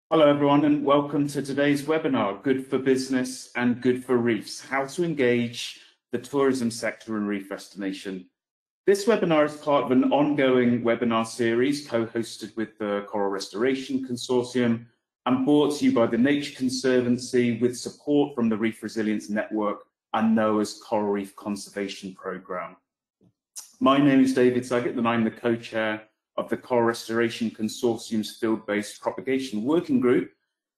Hello everyone and welcome to today's webinar, Good for Business and Good for Reefs, how to engage the tourism sector in reef restoration. This webinar is part of an ongoing webinar series co-hosted with the Coral Restoration Consortium and brought to you by the Nature Conservancy with support from the Reef Resilience Network and NOAA's Coral Reef Conservation Programme. My name is David Saggett and I'm the co-chair of the Coral Restoration Consortium's field-based propagation working group.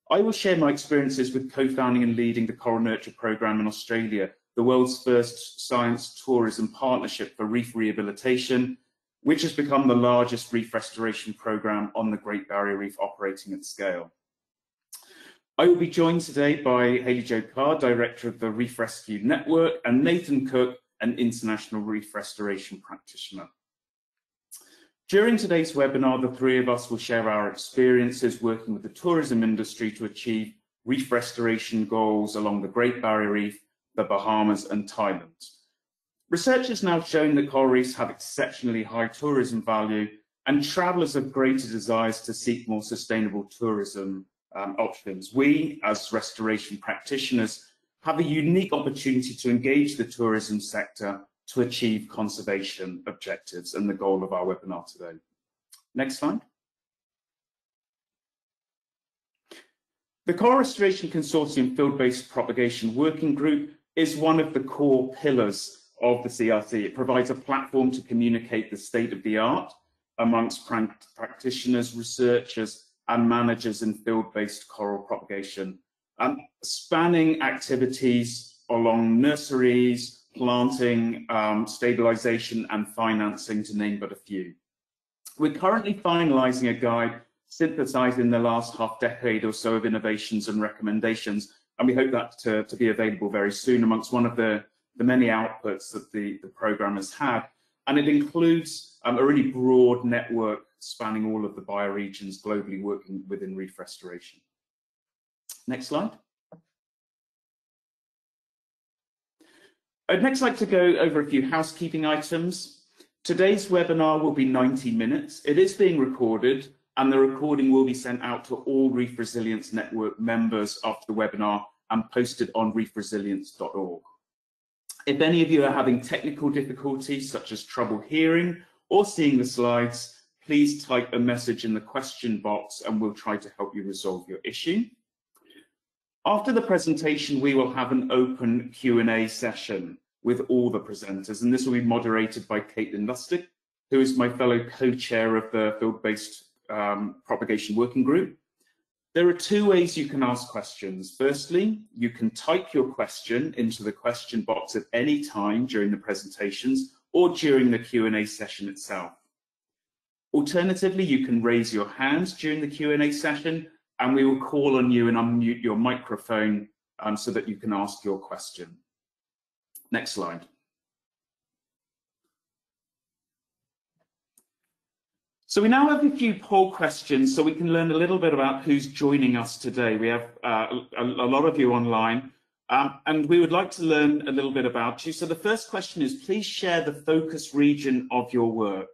I will share my experiences with co-founding and leading the Coral Nurture Programme in Australia, the world's first science tourism partnership for reef rehabilitation, which has become the largest reef restoration programme on the Great Barrier Reef operating at scale. I will be joined today by Hayley Jo Carr, Director of the Reef Rescue Network, and Nathan Cook, an international reef restoration practitioner. During today's webinar, the three of us will share our experiences working with the tourism industry to achieve reef restoration goals along the Great Barrier Reef, the Bahamas and Thailand. Research has now shown that coral reefs have exceptionally high tourism value and travellers have greater desires to seek more sustainable tourism options. We, as restoration practitioners, have a unique opportunity to engage the tourism sector to achieve conservation objectives and the goal of our webinar today. Next slide. The Coral Restoration Consortium Field-Based Propagation Working Group is one of the core pillars of the CRC. It provides a platform to communicate the state of the art amongst practitioners, researchers and managers in field-based coral propagation, spanning activities along nurseries, planting, stabilisation and financing, to name but a few. We're currently finalising a guide synthesised in the last half decade or so of innovations and recommendations, and we hope that to be available very soon amongst one of the many outputs that the programme has had. And it includes a really broad network spanning all of the bioregions globally working within reef restoration. Next slide. I'd next like to go over a few housekeeping items. Today's webinar will be 90 minutes. It is being recorded and the recording will be sent out to all Reef Resilience Network members after the webinar and posted on reefresilience.org. If any of you are having technical difficulties such as trouble hearing or seeing the slides, please type a message in the question box and we'll try to help you resolve your issue. After the presentation, we will have an open Q&A session with all the presenters, and this will be moderated by Caitlin Lustig, who is my fellow co-chair of the field-based propagation working group. There are two ways you can ask questions. Firstly, you can type your question into the question box at any time during the presentations or during the Q&A session itself. Alternatively, you can raise your hand during the Q&A session and we will call on you and unmute your microphone so that you can ask your question. Next slide. So we now have a few poll questions so we can learn a little bit about who's joining us today. We have a lot of you online and we would like to learn a little bit about you. So the first question is, please share the focus region of your work.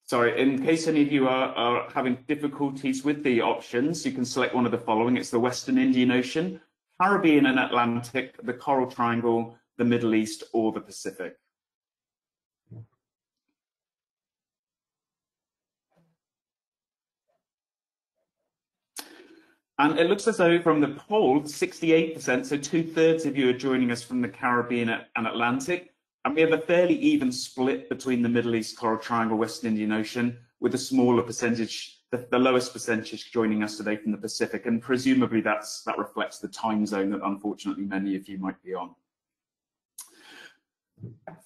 Sorry, in case any of you are having difficulties with the options, you can select one of the following. It's the Western Indian Ocean, Caribbean and Atlantic, the Coral Triangle, the Middle East, or the Pacific. And it looks as though from the poll, 68%, so 2/3 of you are joining us from the Caribbean and Atlantic. And we have a fairly even split between the Middle East, Coral Triangle, Western Indian Ocean, with a smaller percentage, the lowest percentage joining us today from the Pacific. And presumably that reflects the time zone that unfortunately many of you might be on.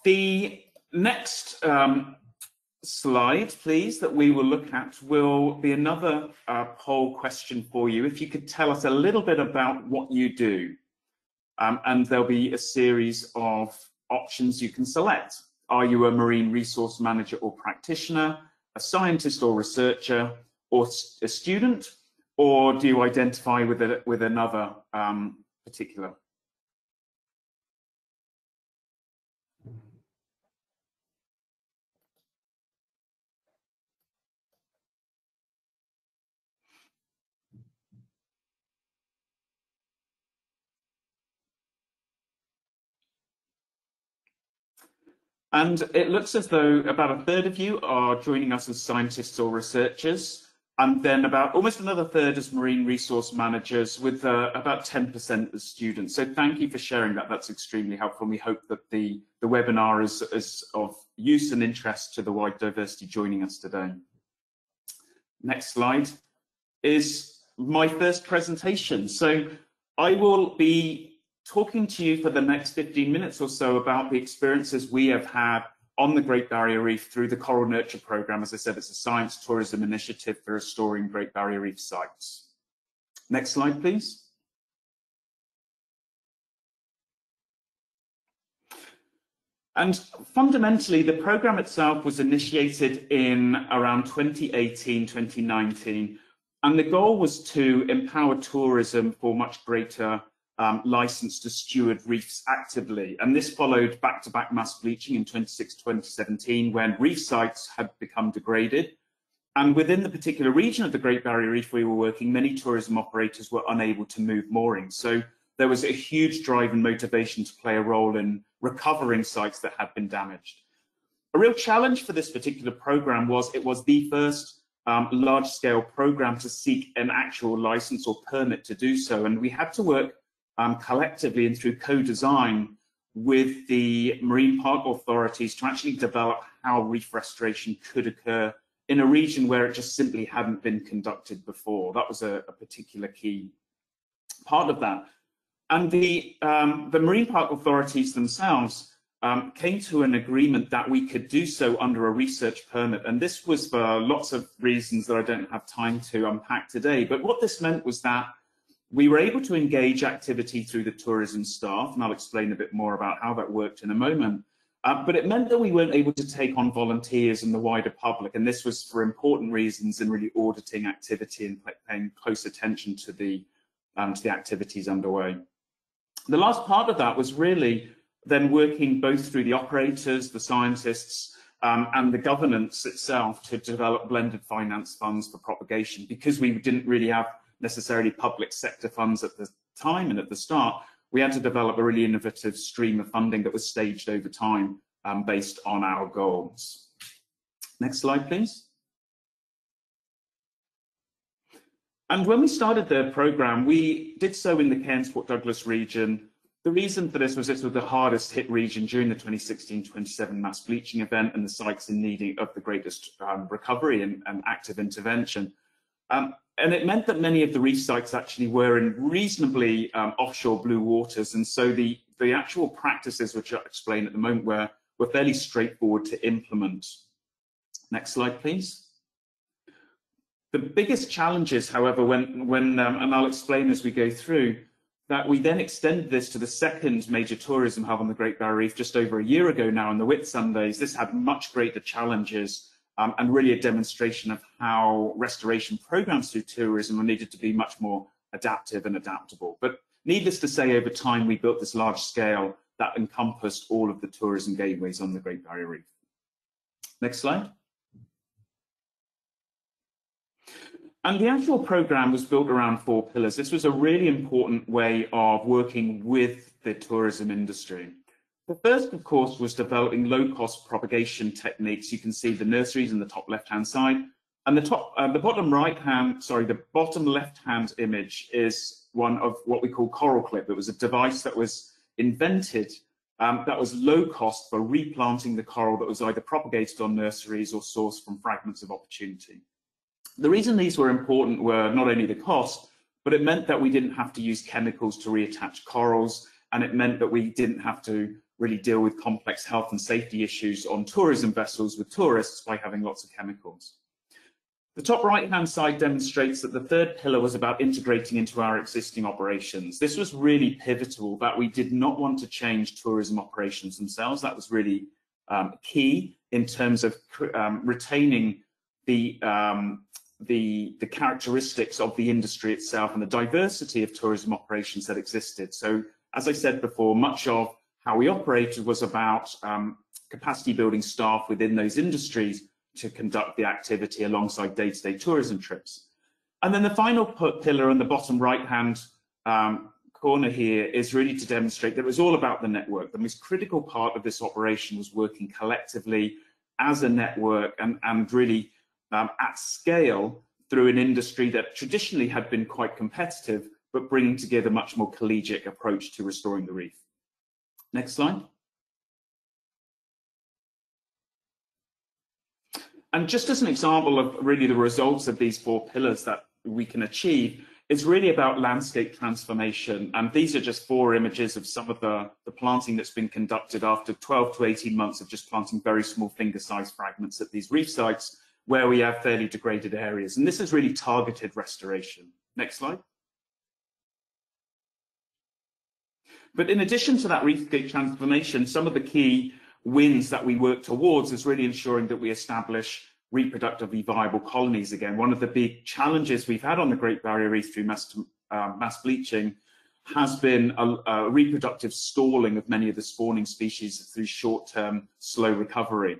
The next slide, please, that we will look at will be another poll question for you. If you could tell us a little bit about what you do, and there'll be a series of options you can select. Are you a marine resource manager or practitioner, a scientist or researcher, or a student, or do you identify with another particular? And it looks as though about a third of you are joining us as scientists or researchers, and then about almost another third as marine resource managers, with about 10% as students. So thank you for sharing that. That's extremely helpful. And we hope that the webinar is of use and interest to the wide diversity joining us today. Next slide is my first presentation. So I will be talking to you for the next 15 minutes or so about the experiences we have had on the Great Barrier Reef through the Coral Nurture Programme. As I said, it's a science tourism initiative for restoring Great Barrier Reef sites. Next slide, please. And fundamentally, the programme itself was initiated in around 2018, 2019, and the goal was to empower tourism for much greater license to steward reefs actively. And this followed back-to-back mass bleaching in 2017, when reef sites had become degraded. And within the particular region of the Great Barrier Reef we were working, many tourism operators were unable to move moorings. So there was a huge drive and motivation to play a role in recovering sites that had been damaged. A real challenge for this particular program was it was the first large-scale program to seek an actual license or permit to do so. And we had to work collectively and through co-design with the marine park authorities to actually develop how reef restoration could occur in a region where it just simply hadn't been conducted before. That was a particular key part of that. And the marine park authorities themselves came to an agreement that we could do so under a research permit. And this was for lots of reasons that I don't have time to unpack today. But what this meant was that we were able to engage activity through the tourism staff, and I'll explain a bit more about how that worked in a moment. But it meant that we weren't able to take on volunteers and the wider public, and this was for important reasons in really auditing activity and paying close attention to the activities underway. The last part of that was really then working both through the operators, the scientists, and the governance itself to develop blended finance funds for propagation, because we didn't really have necessarily public sector funds at the time and at the start. We had to develop a really innovative stream of funding that was staged over time based on our goals. Next slide, please. And when we started the program, we did so in the Cairns-Port Douglas region. The reason for this was the hardest hit region during the 2016-27 mass bleaching event, and the sites in need of the greatest recovery and active intervention. And it meant that many of the reef sites actually were in reasonably offshore blue waters, and so the actual practices, which I'll explain at the moment, were fairly straightforward to implement. Next slide, please. The biggest challenges, however, and I'll explain as we go through, that we then extended this to the second major tourism hub on the Great Barrier Reef just over a year ago now, on the Whitsundays. This had much greater challenges and really a demonstration of how restoration programs through tourism are needed to be much more adaptive and adaptable. But needless to say, over time, we built this large scale that encompassed all of the tourism gateways on the Great Barrier Reef. Next slide. And the actual program was built around 4 pillars. This was a really important way of working with the tourism industry. The first, of course, was developing low-cost propagation techniques. You can see the nurseries in the top left-hand side, and the bottom left-hand image is one of what we call Coral Clip. It was a device that was invented that was low-cost for replanting the coral that was either propagated on nurseries or sourced from fragments of opportunity. The reason these were important were not only the cost, but it meant that we didn't have to use chemicals to reattach corals, and it meant that we didn't have to really deal with complex health and safety issues on tourism vessels with tourists by having lots of chemicals. The top right-hand side demonstrates that the third pillar was about integrating into our existing operations. This was really pivotal, that we did not want to change tourism operations themselves. That was really key in terms of retaining the characteristics of the industry itself and the diversity of tourism operations that existed. So, as I said before, much of how we operated was about capacity building staff within those industries to conduct the activity alongside day-to-day tourism trips. And then the final pillar on the bottom right-hand corner here is really to demonstrate that it was all about the network. The most critical part of this operation was working collectively as a network and really at scale through an industry that traditionally had been quite competitive, but bringing together a much more collegiate approach to restoring the reef. Next slide. And just as an example of really the results of these 4 pillars that we can achieve, it's really about landscape transformation. And these are just 4 images of some of the planting that's been conducted after 12 to 18 months of just planting very small finger-sized fragments at these reef sites where we have fairly degraded areas. And this is really targeted restoration. Next slide. But in addition to that reefscape transformation, some of the key wins that we work towards is really ensuring that we establish reproductively viable colonies again. One of the big challenges we've had on the Great Barrier Reef through mass bleaching has been a reproductive stalling of many of the spawning species through short-term slow recovery.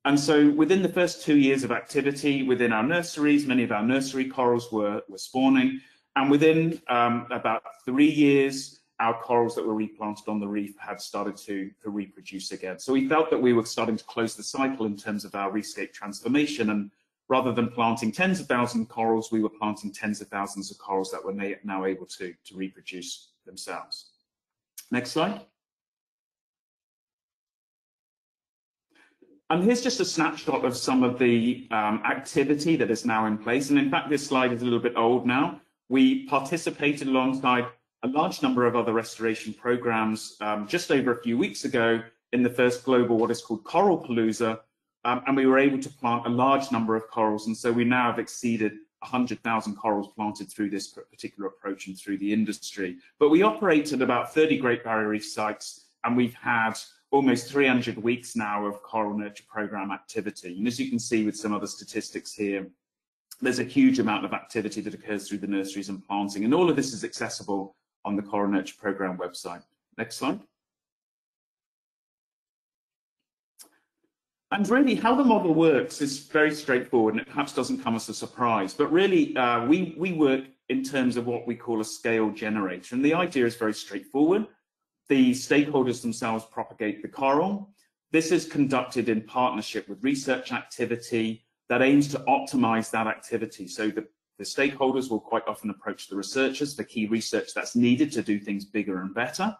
And so within the first 2 years of activity within our nurseries, many of our nursery corals were spawning, and within about 3 years, our corals that were replanted on the reef had started to reproduce again. So we felt that we were starting to close the cycle in terms of our reefscape transformation, and rather than planting tens of thousands of corals, we were planting tens of thousands of corals that were now able to reproduce themselves. Next slide. And here's just a snapshot of some of the activity that is now in place. And in fact, this slide is a little bit old now. We participated alongside a large number of other restoration programs just over a few weeks ago in the first global, what is called Coral Palooza, and we were able to plant a large number of corals. And so we now have exceeded 100,000 corals planted through this particular approach and through the industry. But we operated about 30 Great Barrier Reef sites, and we've had almost 300 weeks now of coral nurture program activity. And as you can see with some other statistics here, there's a huge amount of activity that occurs through the nurseries and planting, and all of this is accessible on the Coral Nurture Program website. Next slide. And really how the model works is very straightforward, and it perhaps doesn't come as a surprise, but really we work in terms of what we call a scale generator. And the idea is very straightforward. The stakeholders themselves propagate the coral. This is conducted in partnership with research activity that aims to optimize that activity. So the stakeholders will quite often approach the researchers for key research that's needed to do things bigger and better.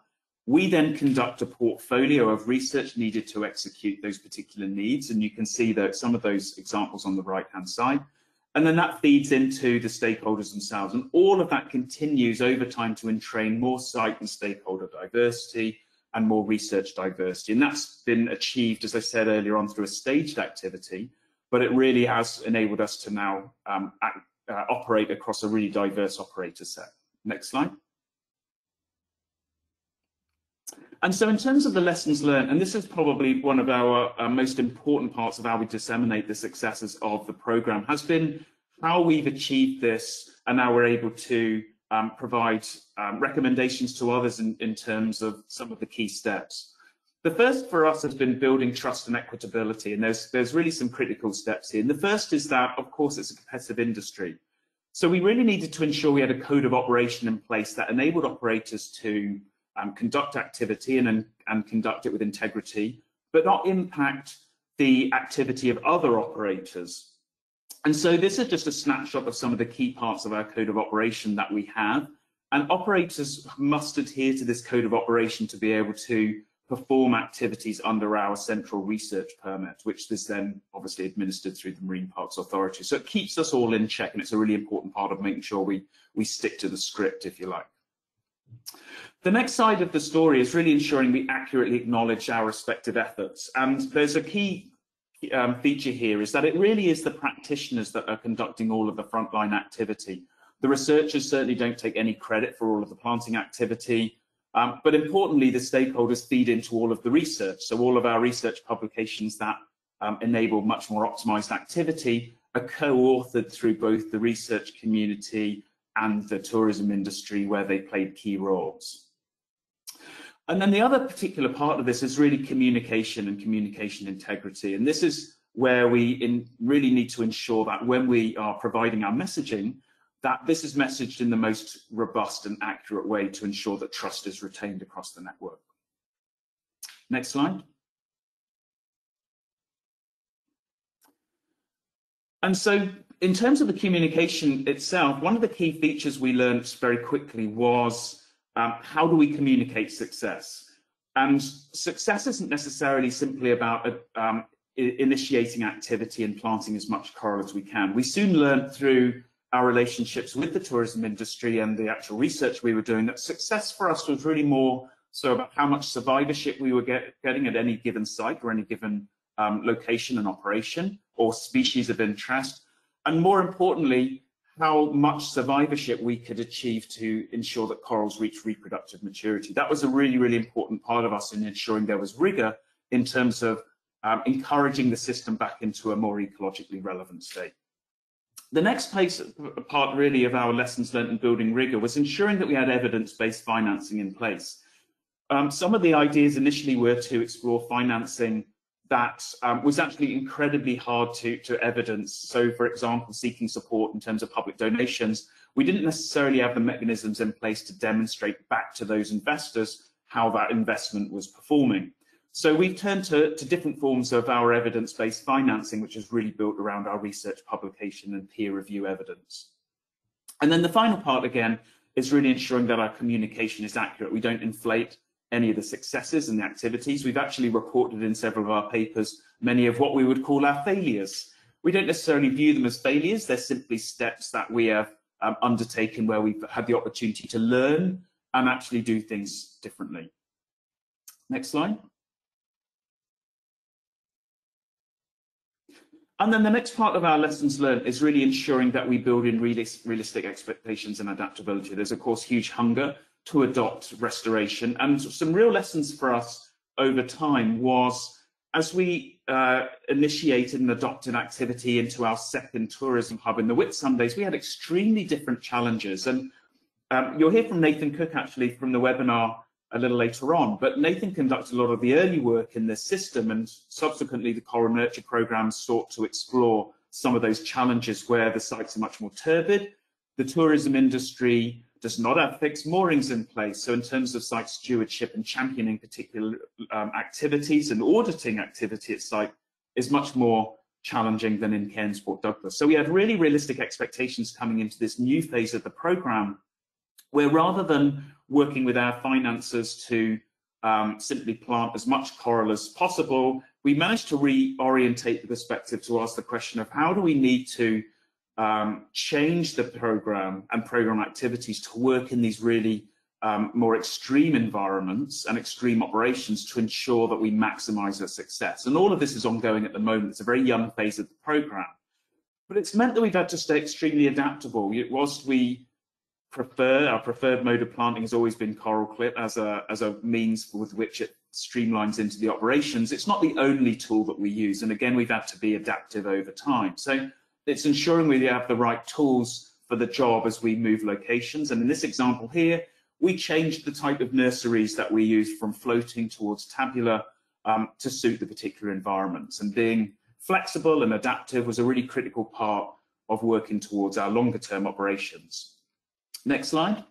We then conduct a portfolio of research needed to execute those particular needs. And you can see that some of those examples on the right-hand side. And then that feeds into the stakeholders themselves. And all of that continues over time to entrain more site and stakeholder diversity and more research diversity. And that's been achieved, as I said earlier on, through a staged activity, but it really has enabled us to now operate across a really diverse operator set. Next slide. And so in terms of the lessons learned, and this is probably one of our most important parts of how we disseminate the successes of the program, has been how we've achieved this, and now we're able to provide recommendations to others in terms of some of the key steps. The first for us has been building trust and equitability, and there's really some critical steps here. And the first is that, of course, it's a competitive industry. So we really needed to ensure we had a code of operation in place that enabled operators to conduct activity and conduct it with integrity, but not impact the activity of other operators. And so this is just a snapshot of some of the key parts of our code of operation that we have. And operators must adhere to this code of operation to be able to perform activities under our central research permit, which is then obviously administered through the Marine Parks Authority. So it keeps us all in check, and it's a really important part of making sure we stick to the script, if you like. The next side of the story is really ensuring we accurately acknowledge our respective efforts. And there's a key feature here is that it really is the practitioners that are conducting all of the frontline activity. The researchers certainly don't take any credit for all of the planting activity. But importantly, the stakeholders feed into all of the research. So all of our research publications that enable much more optimized activity are co-authored through both the research community and the tourism industry, where they played key roles. And then the other particular part of this is really communication and communication integrity. And this is where we really need to ensure that when we are providing our messaging, that this is messaged in the most robust and accurate way to ensure that trust is retained across the network. Next slide. And so in terms of the communication itself, one of the key features we learned very quickly was how do we communicate success? And success isn't necessarily simply about initiating activity and planting as much coral as we can. We soon learned through our relationships with the tourism industry and the actual research we were doing that success for us was really more so about how much survivorship we were getting at any given site or any given location and operation or species of interest, and more importantly, how much survivorship we could achieve to ensure that corals reach reproductive maturity. That was a really, really important part of us in ensuring there was rigor in terms of encouraging the system back into a more ecologically relevant state. The next part really of our lessons learned in building rigor was ensuring that we had evidence-based financing in place. Some of the ideas initially were to explore financing that was actually incredibly hard to evidence. So, for example, seeking support in terms of public donations, we didn't necessarily have the mechanisms in place to demonstrate back to those investors how that investment was performing. So we've turned to different forms of our evidence-based financing, which is really built around our research publication and peer review evidence. And then the final part, again, is really ensuring that our communication is accurate. We don't inflate any of the successes and the activities. We've actually reported in several of our papers many of what we would call our failures. We don't necessarily view them as failures. They're simply steps that we have undertaken where we've had the opportunity to learn and actually do things differently. Next slide. And then the next part of our lessons learned is really ensuring that we build in realistic expectations and adaptability. There's, of course, huge hunger to adopt restoration. And some real lessons for us over time was, as we initiated and adopted activity into our second tourism hub in the Whitsundays, we had extremely different challenges. And you'll hear from Nathan Cook, actually, from the webinar a little later on, but Nathan conducted a lot of the early work in this system, and subsequently the Coral Nurture Programme sought to explore some of those challenges where the sites are much more turbid. The tourism industry does not have fixed moorings in place, so in terms of site stewardship and championing particular activities and auditing activity at site is much more challenging than in Cairns Port Douglas. So we had really realistic expectations coming into this new phase of the programme, where rather than working with our financiers to simply plant as much coral as possible, we managed to reorientate the perspective to ask the question of how do we need to change the programme and programme activities to work in these really more extreme environments and extreme operations to ensure that we maximise our success. And all of this is ongoing at the moment. It's a very young phase of the programme. But it's meant that we've had to stay extremely adaptable. Whilst we our preferred mode of planting has always been coral clip as a means with which it streamlines into the operations, it's not the only tool that we use. And again, we've had to be adaptive over time. So it's ensuring we have the right tools for the job as we move locations. And in this example here, we changed the type of nurseries that we use from floating towards tabular to suit the particular environments. And being flexible and adaptive was a really critical part of working towards our longer term operations. Next slide.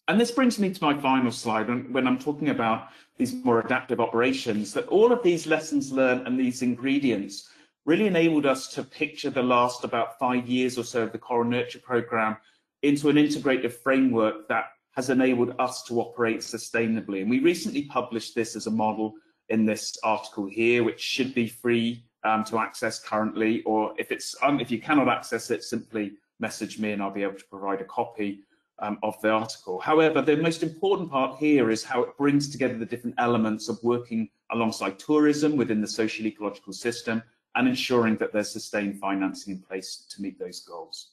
And this brings me to my final slide when I'm talking about these more adaptive operations, that all of these lessons learned and these ingredients really enabled us to picture the last about 5 years or so of the Coral Nurture Programme into an integrated framework that has enabled us to operate sustainably. And we recently published this as a model in this article here, which should be free to access currently, or if you cannot access it, simply message me and I'll be able to provide a copy of the article. However, the most important part here is how it brings together the different elements of working alongside tourism within the social ecological system and ensuring that there's sustained financing in place to meet those goals.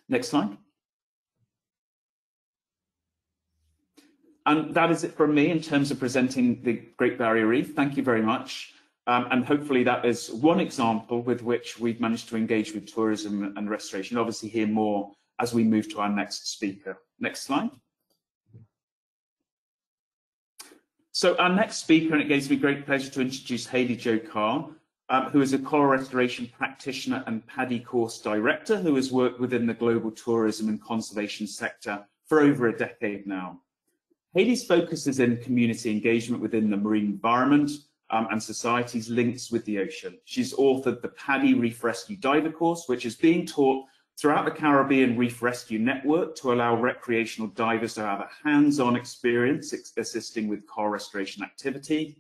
Next slide. And that is it from me in terms of presenting the Great Barrier Reef. Thank you very much. And hopefully that is one example with which we've managed to engage with tourism and restoration. Obviously hear more as we move to our next speaker. Next slide. So our next speaker, and it gives me great pleasure to introduce Hayley Jo Carr, who is a coral restoration practitioner and paddy course director who has worked within the global tourism and conservation sector for over a decade now. Hayley's focus is in community engagement within the marine environment and society's links with the ocean. She's authored the Paddy Reef Rescue Diver course, which is being taught throughout the Caribbean Reef Rescue Network to allow recreational divers to have a hands-on experience assisting with coral restoration activity.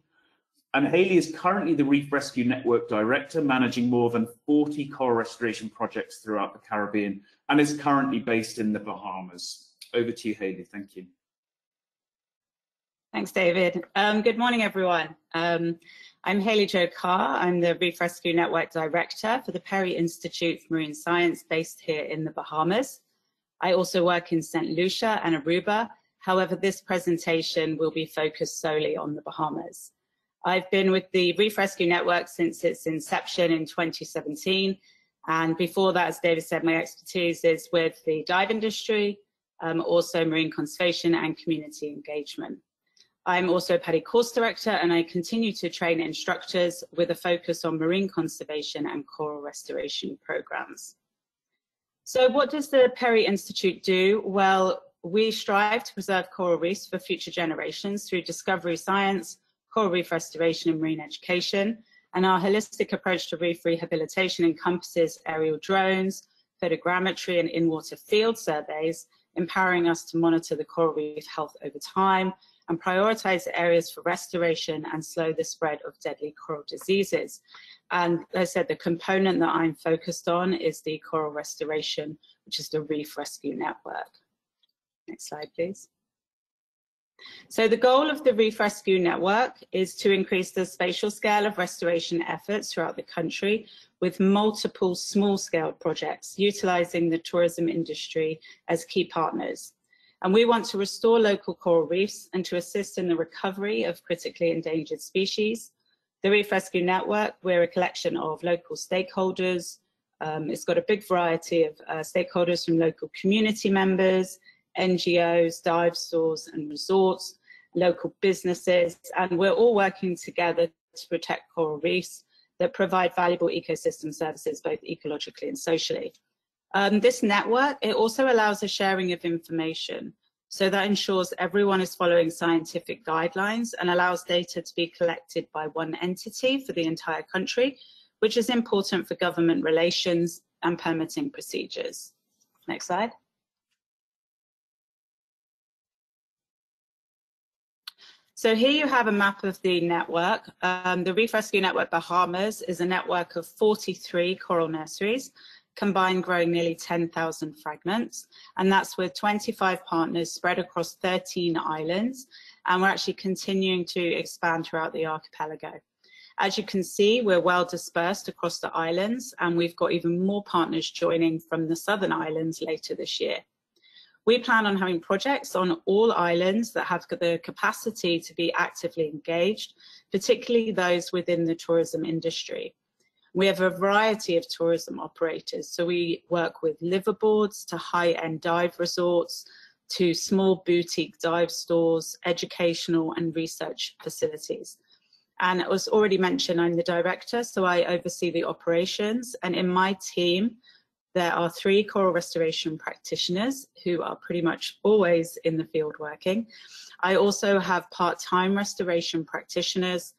And Hayley is currently the Reef Rescue Network Director, managing more than 40 coral restoration projects throughout the Caribbean, and is currently based in the Bahamas. Over to you, Hayley. Thank you. Thanks, David. Good morning, everyone. I'm Hayley Jo Carr. I'm the Reef Rescue Network Director for the Perry Institute for Marine Science based here in the Bahamas. I also work in St. Lucia and Aruba. However, this presentation will be focused solely on the Bahamas. I've been with the Reef Rescue Network since its inception in 2017. And before that, as David said, my expertise is with the dive industry, also marine conservation and community engagement. I'm also a paddy course director, and I continue to train instructors with a focus on marine conservation and coral restoration programs. So what does the Perry Institute do? Well, we strive to preserve coral reefs for future generations through discovery science, coral reef restoration and marine education. And our holistic approach to reef rehabilitation encompasses aerial drones, photogrammetry and in-water field surveys, empowering us to monitor the coral reef health over time and prioritize areas for restoration and slow the spread of deadly coral diseases. And as I said, the component that I'm focused on is the coral restoration, which is the Reef Rescue Network. Next slide, please. So the goal of the Reef Rescue Network is to increase the spatial scale of restoration efforts throughout the country with multiple small-scale projects utilizing the tourism industry as key partners. And we want to restore local coral reefs and to assist in the recovery of critically endangered species. The Reef Rescue Network, we're a collection of local stakeholders. It's got a big variety of stakeholders from local community members, NGOs, dive stores and resorts, local businesses, and we're all working together to protect coral reefs that provide valuable ecosystem services, both ecologically and socially. This network, it also allows a sharing of information. So that ensures everyone is following scientific guidelines and allows data to be collected by one entity for the entire country, which is important for government relations and permitting procedures. Next slide. So here you have a map of the network. The Reef Rescue Network Bahamas is a network of 43 coral nurseries, combined growing nearly 10,000 fragments, and that's with 25 partners spread across 13 islands, and we're actually continuing to expand throughout the archipelago. As you can see, we're well dispersed across the islands, and we've got even more partners joining from the southern islands later this year. We plan on having projects on all islands that have the capacity to be actively engaged, particularly those within the tourism industry. We have a variety of tourism operators, so we work with liveaboards to high-end dive resorts, to small boutique dive stores, educational and research facilities. And it was already mentioned, I'm the director, so I oversee the operations, and in my team, there are 3 coral restoration practitioners who are pretty much always in the field working. I also have part-time restoration practitioners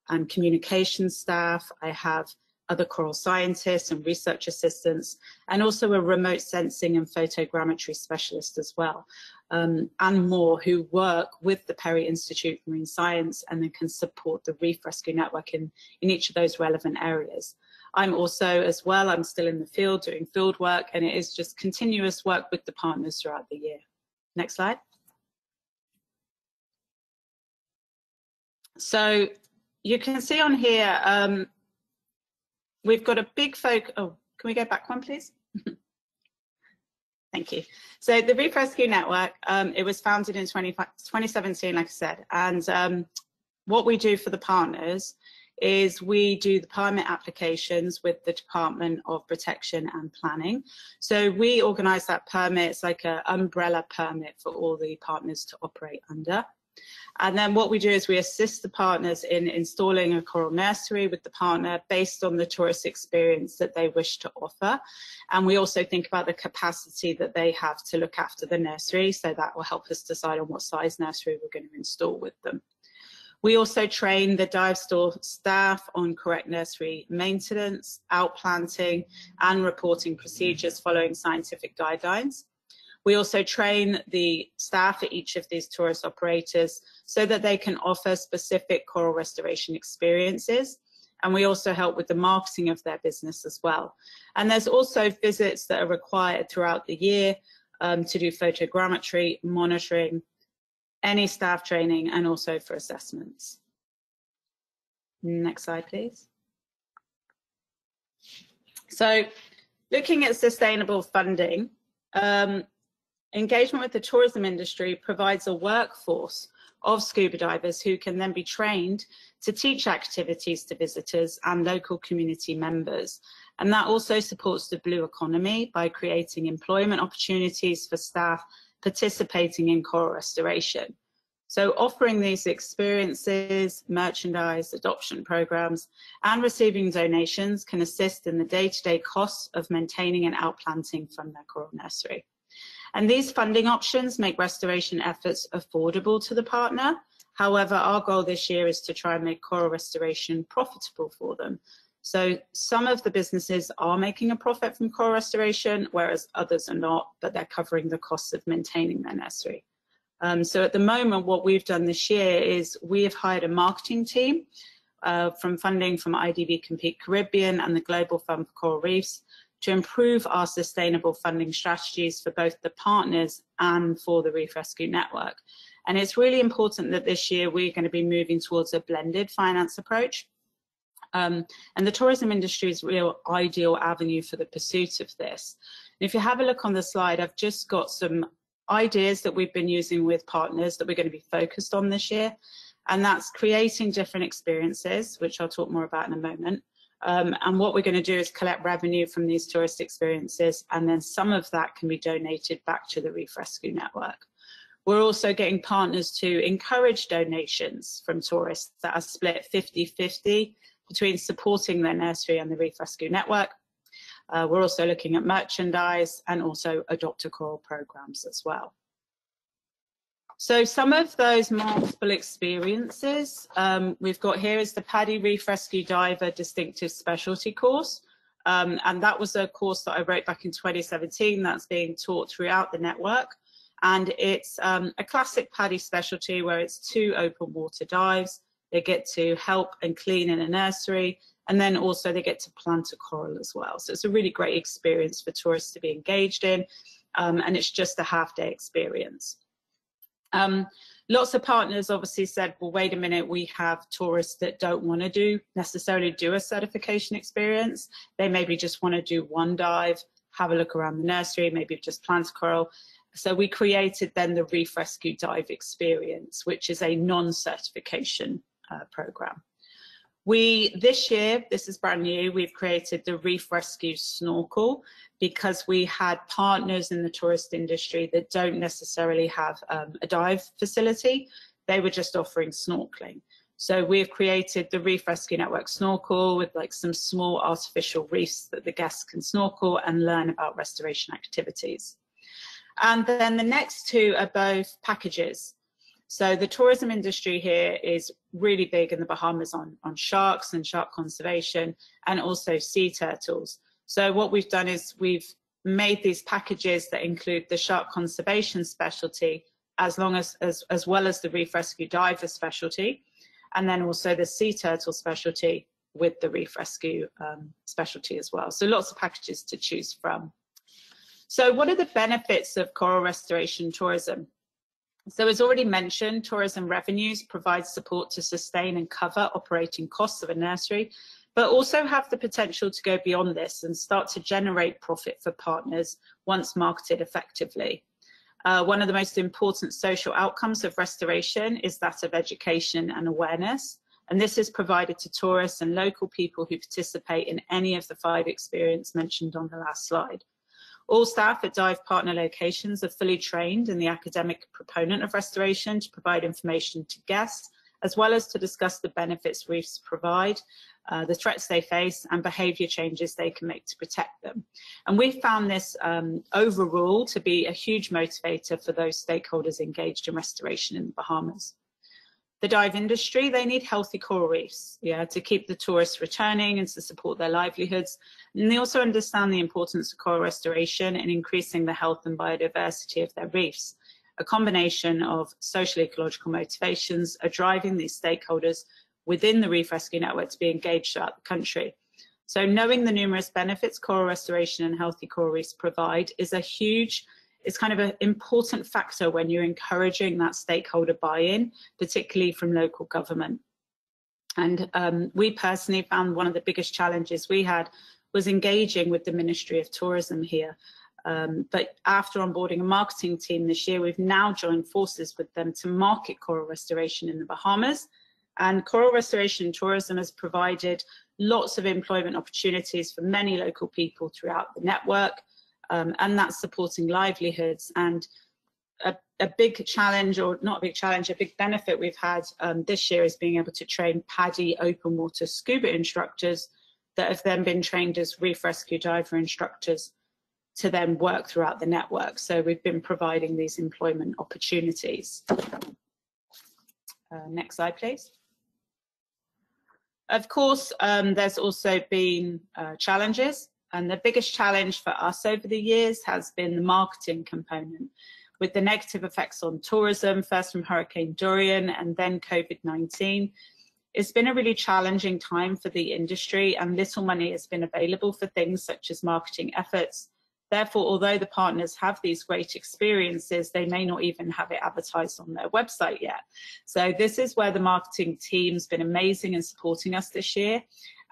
and communication staff. I have other coral scientists and research assistants, and also a remote sensing and photogrammetry specialist as well, and more who work with the Perry Institute for Marine Science and then can support the Reef Rescue Network in each of those relevant areas. I'm also, as well, I'm still in the field doing field work, and it is just continuous work with the partners throughout the year. Next slide. So you can see on here, we've got a big focus. Oh, can we go back one, please? Thank you. So the Reef Rescue Network, it was founded in 2017, like I said, and what we do for the partners is we do the permit applications with the Department of Protection and Planning. So we organise that permit. It's like an umbrella permit for all the partners to operate under. And then what we do is we assist the partners in installing a coral nursery with the partner based on the tourist experience that they wish to offer. And we also think about the capacity that they have to look after the nursery. So that will help us decide on what size nursery we're going to install with them. We also train the dive store staff on correct nursery maintenance, outplanting, and reporting procedures following scientific guidelines. We also train the staff at each of these tourist operators so that they can offer specific coral restoration experiences. And we also help with the marketing of their business as well. And there's also visits that are required throughout the year to do photogrammetry, monitoring, any staff training, and also for assessments. Next slide, please. So looking at sustainable funding, engagement with the tourism industry provides a workforce of scuba divers who can then be trained to teach activities to visitors and local community members. And that also supports the blue economy by creating employment opportunities for staff participating in coral restoration. So offering these experiences, merchandise, adoption programs, and receiving donations can assist in the day-to-day costs of maintaining and outplanting from their coral nursery. And these funding options make restoration efforts affordable to the partner. However, our goal this year is to try and make coral restoration profitable for them. So some of the businesses are making a profit from coral restoration, whereas others are not, but they're covering the costs of maintaining their nursery. So at the moment, what we've done this year is we have hired a marketing team from funding from IDB Compete Caribbean and the Global Fund for Coral Reefs to improve our sustainable funding strategies for both the partners and for the Reef Rescue Network. And it's really important that this year we're going to be moving towards a blended finance approach. And the tourism industry is a real ideal avenue for the pursuit of this. And if you have a look on the slide, I've just got some ideas that we've been using with partners that we're going to be focused on this year. And that's creating different experiences, which I'll talk more about in a moment. And what we're going to do is collect revenue from these tourist experiences, and then some of that can be donated back to the Reef Rescue Network. We're also getting partners to encourage donations from tourists that are split 50-50 between supporting their nursery and the Reef Rescue Network. We're also looking at merchandise and also adopt a coral programs as well. So some of those multiple experiences we've got here is the PADI Reef Rescue Diver Distinctive Specialty course. And that was a course that I wrote back in 2017 that's being taught throughout the network. And it's a classic PADI specialty where it's 2 open water dives. They get to help and clean in a nursery, and then also they get to plant a coral as well. So it's a really great experience for tourists to be engaged in, and it's just a half-day experience. Lots of partners obviously said, well, wait a minute, we have tourists that don't want to necessarily do a certification experience. They maybe just want to do one dive, have a look around the nursery, maybe just plant a coral. So we created then the Reef Rescue Dive Experience, which is a non-certification program. This year, this is brand new, we've created the Reef Rescue Snorkel because we had partners in the tourist industry that don't necessarily have a dive facility. They were just offering snorkeling. So we've created the Reef Rescue Network Snorkel with like some small artificial reefs that the guests can snorkel and learn about restoration activities. And then the next 2 are both packages. So the tourism industry here is really big in the Bahamas on sharks and shark conservation, and also sea turtles. So what we've done is we've made these packages that include the shark conservation specialty, as well as the Reef Rescue Diver specialty, and then also the sea turtle specialty with the Reef Rescue specialty as well. So lots of packages to choose from. So what are the benefits of coral restoration tourism? So as already mentioned, tourism revenues provide support to sustain and cover operating costs of a nursery, but also have the potential to go beyond this and start to generate profit for partners once marketed effectively. One of the most important social outcomes of restoration is that of education and awareness, and this is provided to tourists and local people who participate in any of the 5 experiences mentioned on the last slide. All staff at dive partner locations are fully trained in the academic proponent of restoration to provide information to guests, as well as to discuss the benefits reefs provide, the threats they face, and behaviour changes they can make to protect them. And we found this overall to be a huge motivator for those stakeholders engaged in restoration in the Bahamas. The dive industry, they need healthy coral reefs, to keep the tourists returning and to support their livelihoods. And they also understand the importance of coral restoration in increasing the health and biodiversity of their reefs. A combination of social ecological motivations are driving these stakeholders within the Reef Rescue Network to be engaged throughout the country. So knowing the numerous benefits coral restoration and healthy coral reefs provide is it's kind of an important factor when you're encouraging that stakeholder buy-in, particularly from local government. And we personally found one of the biggest challenges we had was engaging with the Ministry of Tourism here. But after onboarding a marketing team this year, we've now joined forces with them to market coral restoration in the Bahamas. And coral restoration tourism has provided lots of employment opportunities for many local people throughout the network, and that's supporting livelihoods. And a big challenge, or not a big challenge, a big benefit we've had this year is being able to train PADI open water scuba instructors that have then been trained as reef rescue diver instructors to then work throughout the network. So we've been providing these employment opportunities. Next slide, please. Of course, there's also been challenges, and the biggest challenge for us over the years has been the marketing component, with the negative effects on tourism, first from Hurricane Dorian and then COVID-19. It's been a really challenging time for the industry, and little money has been available for things such as marketing efforts. Therefore, although the partners have these great experiences, they may not even have it advertised on their website yet. So this is where the marketing team's been amazing in supporting us this year.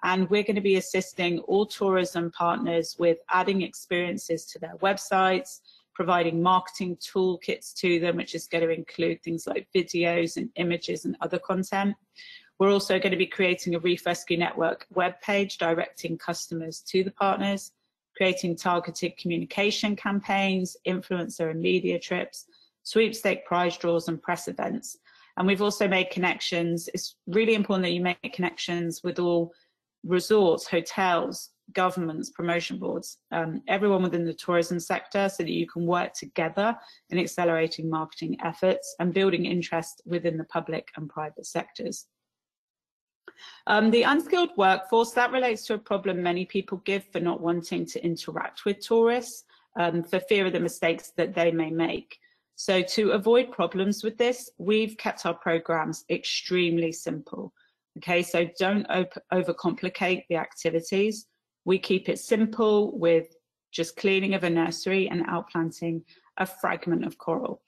And we're going to be assisting all tourism partners with adding experiences to their websites, providing marketing toolkits to them, which is going to include things like videos and images and other content. We're also going to be creating a Reef Rescue Network webpage directing customers to the partners, creating targeted communication campaigns, influencer and media trips, sweepstake prize draws and press events. And we've also made connections. It's really important that you make connections with all resorts, hotels, governments, promotion boards, everyone within the tourism sector, so that you can work together in accelerating marketing efforts and building interest within the public and private sectors. The unskilled workforce, that relates to a problem many people give for not wanting to interact with tourists for fear of the mistakes that they may make. So to avoid problems with this, we've kept our programs extremely simple. Okay, so don't overcomplicate the activities. We keep it simple with just cleaning of a nursery and outplanting a fragment of coral.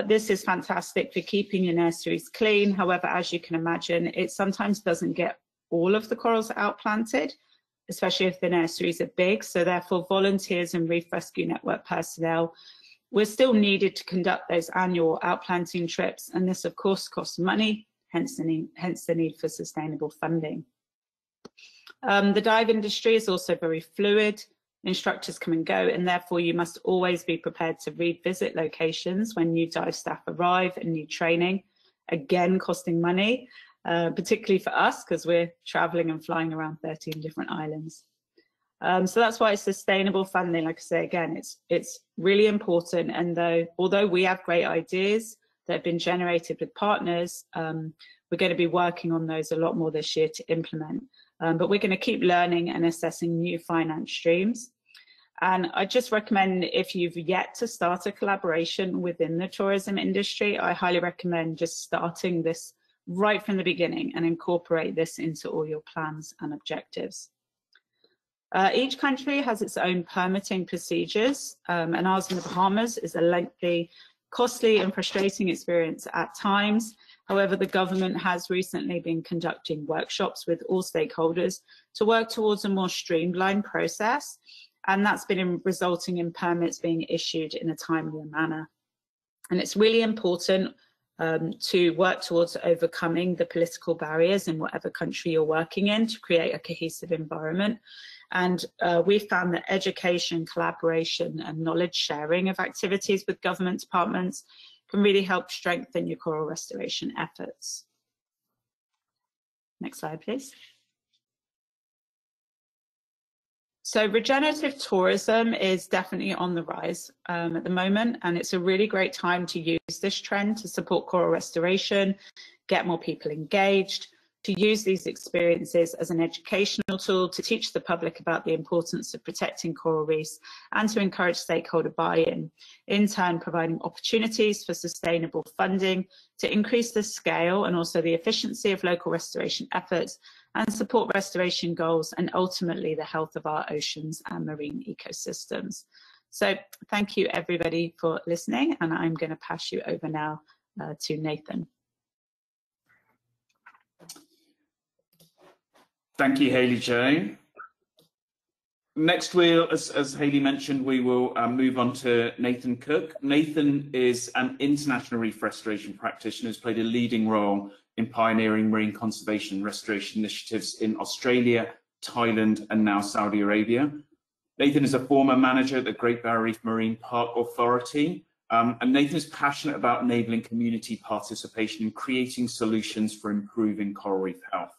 This is fantastic for keeping your nurseries clean. However, as you can imagine, it sometimes doesn't get all of the corals outplanted, especially if the nurseries are big. So therefore, volunteers and Reef Rescue Network personnel, we're still needed to conduct those annual outplanting trips. And this, of course, costs money, hence the need for sustainable funding. The dive industry is also very fluid. Instructors come and go, and therefore you must always be prepared to revisit locations when new dive staff arrive and new training, again costing money, particularly for us because we're traveling and flying around 13 different islands. So that's why it's sustainable funding. Like I say, again, it's really important. And although we have great ideas that have been generated with partners, we're going to be working on those a lot more this year to implement. But we're going to keep learning and assessing new finance streams. And I just recommend, if you've yet to start a collaboration within the tourism industry, I highly recommend just starting this right from the beginning and incorporate this into all your plans and objectives. Each country has its own permitting procedures, and ours in the Bahamas is a lengthy, costly and frustrating experience at times. However, the government has recently been conducting workshops with all stakeholders to work towards a more streamlined process, and that's been resulting in permits being issued in a timely manner. And it's really important to work towards overcoming the political barriers in whatever country you're working in to create a cohesive environment. And we found that education, collaboration and knowledge sharing of activities with government departments can really help strengthen your coral restoration efforts. Next slide, please. So regenerative tourism is definitely on the rise at the moment, and it's a really great time to use this trend to support coral restoration, get more people engaged, to use these experiences as an educational tool to teach the public about the importance of protecting coral reefs and to encourage stakeholder buy-in, in turn providing opportunities for sustainable funding to increase the scale and also the efficiency of local restoration efforts and support restoration goals and ultimately the health of our oceans and marine ecosystems. So thank you everybody for listening, and I'm going to pass you over now to Nathan. Thank you, Hayley Jo. Next, as Hayley mentioned, we will move on to Nathan Cook. Nathan is an international reef restoration practitioner who's played a leading role in pioneering marine conservation and restoration initiatives in Australia, Thailand, and now Saudi Arabia. Nathan is a former manager at the Great Barrier Reef Marine Park Authority, and Nathan is passionate about enabling community participation and creating solutions for improving coral reef health.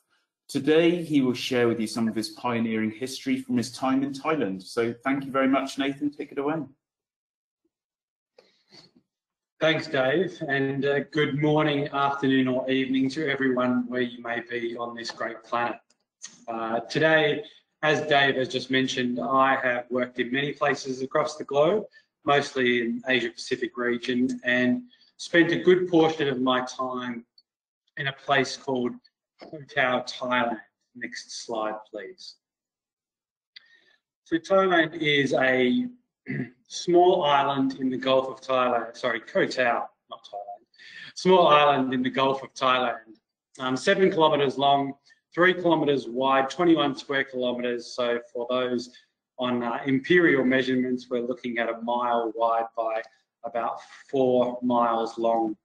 Today, he will share with you some of his pioneering history from his time in Thailand. So thank you very much, Nathan. Take it away. Thanks, Dave, and good morning, afternoon or evening to everyone where you may be on this great planet. Today, as Dave has just mentioned, I have worked in many places across the globe, mostly in Asia Pacific region, and spent a good portion of my time in a place called Koh Tao, Thailand. Next slide, please. So Thailand is a small island in the Gulf of Thailand. Sorry, Koh Tao, not Thailand. Small island in the Gulf of Thailand. 7 kilometres long, 3 kilometres wide, 21 square kilometres. So for those on imperial measurements, we're looking at a mile wide by about 4 miles long.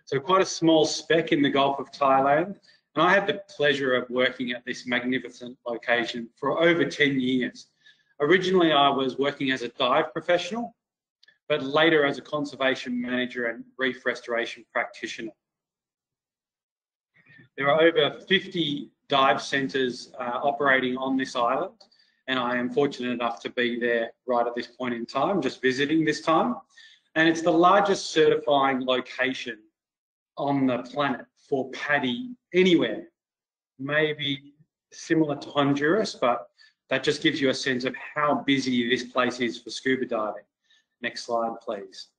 So quite a small speck in the Gulf of Thailand. And I had the pleasure of working at this magnificent location for over 10 years. Originally, I was working as a dive professional, but later as a conservation manager and reef restoration practitioner. There are over 50 dive centres operating on this island, and I am fortunate enough to be there right at this point in time, just visiting this time. And it's the largest certifying location on the planet for paddy anywhere, maybe similar to Honduras, but that just gives you a sense of how busy this place is for scuba diving. Next slide, please.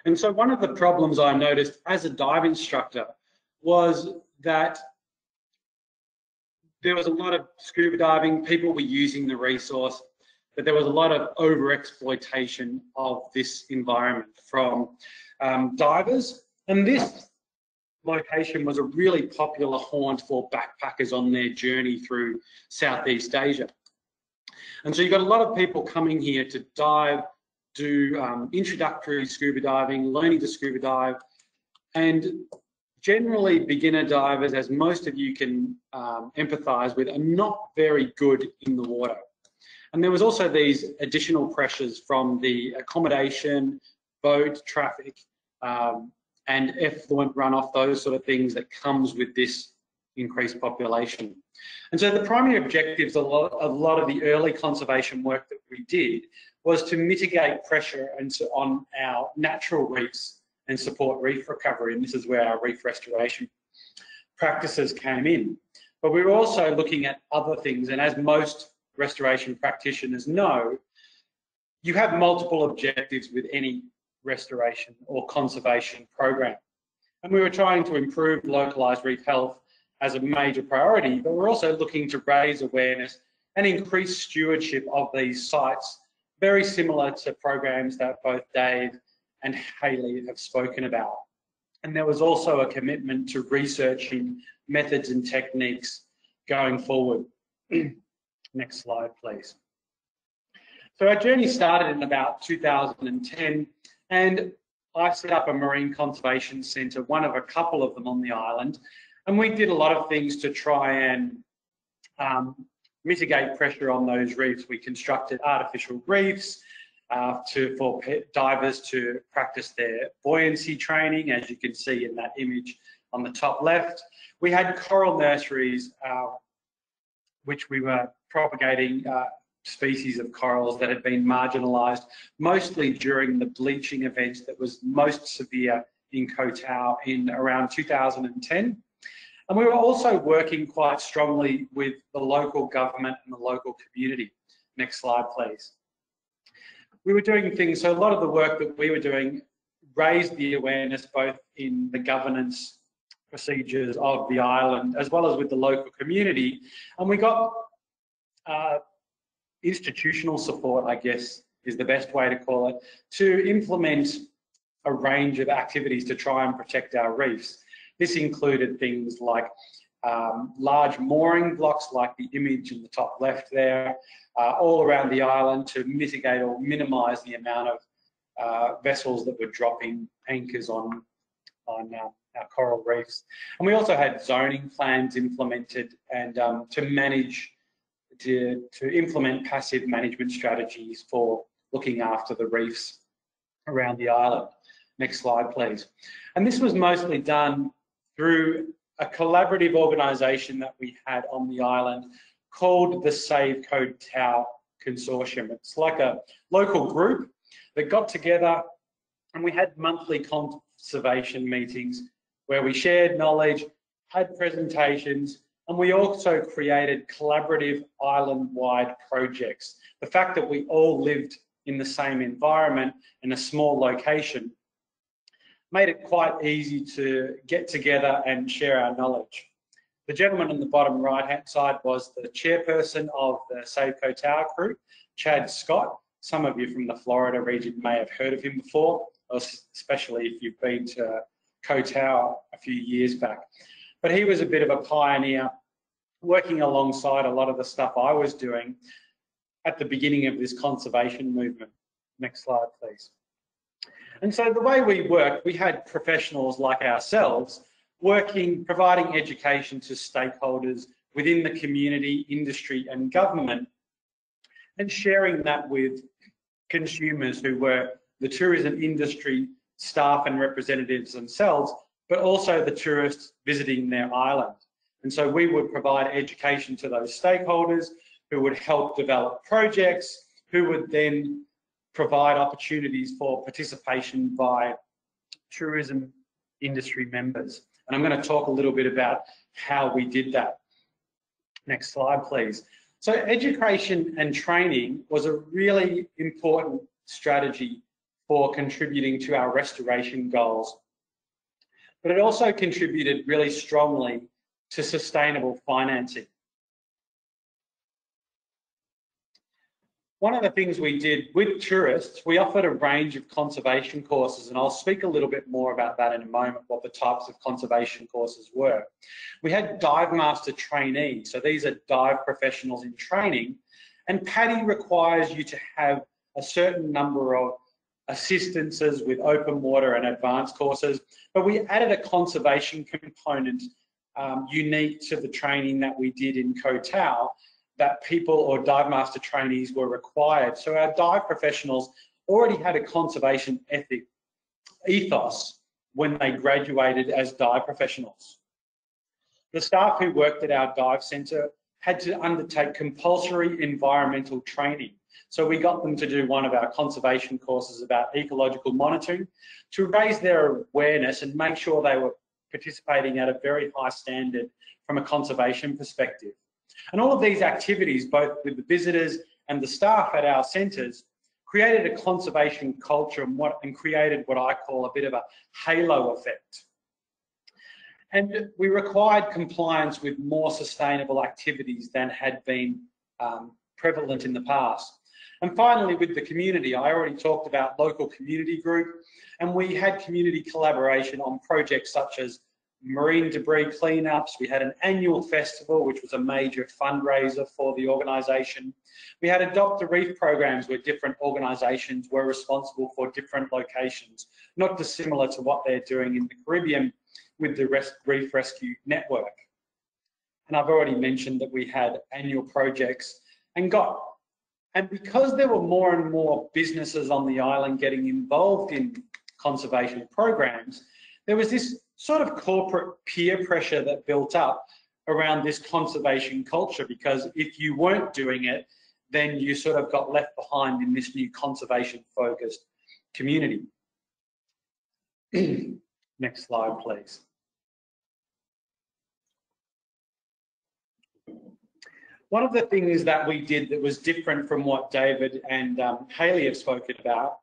And so one of the problems I noticed as a dive instructor was that there was a lot of scuba diving, people were using the resource, but there was a lot of over-exploitation of this environment from divers. And this location was a really popular haunt for backpackers on their journey through Southeast Asia. And so you've got a lot of people coming here to dive, do introductory scuba diving, learning to scuba dive, and generally beginner divers, as most of you can empathise with, are not very good in the water. And there was also these additional pressures from the accommodation, boat traffic, and effluent runoff, those sort of things that comes with this increased population. And so the primary objectives of a lot of the early conservation work that we did was to mitigate pressure on our natural reefs and support reef recovery. And this is where our reef restoration practices came in. But we were also looking at other things. And as most restoration practitioners know, you have multiple objectives with any restoration or conservation program. And we were trying to improve localised reef health as a major priority, but we're also looking to raise awareness and increase stewardship of these sites, very similar to programs that both Dave and Hayley have spoken about. And there was also a commitment to researching methods and techniques going forward. Next slide, please. So our journey started in about 2010, and I set up a marine conservation centre, one of a couple of them on the island, and we did a lot of things to try and mitigate pressure on those reefs. We constructed artificial reefs for divers to practice their buoyancy training, as you can see in that image on the top left. We had coral nurseries, which we were propagating species of corals that had been marginalised, mostly during the bleaching event that was most severe in Koh Tao in around 2010. And we were also working quite strongly with the local government and the local community. Next slide, please. We were doing things, so a lot of the work that we were doing raised the awareness both in the governance procedures of the island as well as with the local community. And we got institutional support, I guess is the best way to call it, to implement a range of activities to try and protect our reefs. This included things like large mooring blocks like the image in the top left there, all around the island to mitigate or minimise the amount of vessels that were dropping anchors on our coral reefs. And we also had zoning plans implemented and to implement passive management strategies for looking after the reefs around the island. Next slide, please. And this was mostly done through a collaborative organisation that we had on the island called the Save Koh Tao Consortium. It's like a local group that got together, and we had monthly conservation meetings where we shared knowledge, had presentations, and we also created collaborative island-wide projects. The fact that we all lived in the same environment in a small location made it quite easy to get together and share our knowledge. The gentleman on the bottom right-hand side was the chairperson of the Save Koh Tao group, Chad Scott. Some of you from the Florida region may have heard of him before, especially if you've been to Koh Tao a few years back. But he was a bit of a pioneer, working alongside a lot of the stuff I was doing at the beginning of this conservation movement. Next slide, please. And so the way we worked, we had professionals like ourselves working, providing education to stakeholders within the community, industry and government, and sharing that with consumers who were the tourism industry staff and representatives themselves, but also the tourists visiting their island. And so we would provide education to those stakeholders who would help develop projects, who would then provide opportunities for participation by tourism industry members. And I'm going to talk a little bit about how we did that. Next slide, please. So education and training was a really important strategy for contributing to our restoration goals. But it also contributed really strongly to sustainable financing. One of the things we did with tourists, we offered a range of conservation courses, and I'll speak a little bit more about that in a moment, what the types of conservation courses were. We had dive master trainees, so these are dive professionals in training, and PADI requires you to have a certain number of assistances with open water and advanced courses, but we added a conservation component unique to the training that we did in Koh Tao, that people or dive master trainees were required. So our dive professionals already had a conservation ethos when they graduated as dive professionals. The staff who worked at our dive centre had to undertake compulsory environmental training. So we got them to do one of our conservation courses about ecological monitoring to raise their awareness and make sure they were participating at a very high standard from a conservation perspective. And all of these activities, both with the visitors and the staff at our centres, created a conservation culture and created what I call a bit of a halo effect. And we required compliance with more sustainable activities than had been prevalent in the past. And finally, with the community, I already talked about local community group, and we had community collaboration on projects such as marine debris cleanups. We had an annual festival, which was a major fundraiser for the organisation. We had Adopt a Reef programs where different organisations were responsible for different locations, not dissimilar to what they're doing in the Caribbean with the Reef Rescue Network. And I've already mentioned that we had annual projects and because there were more and more businesses on the island getting involved in conservation programs, there was this sort of corporate peer pressure that built up around this conservation culture, because if you weren't doing it, then you sort of got left behind in this new conservation focused community. Next slide, please. One of the things that we did that was different from what David and Hayley have spoken about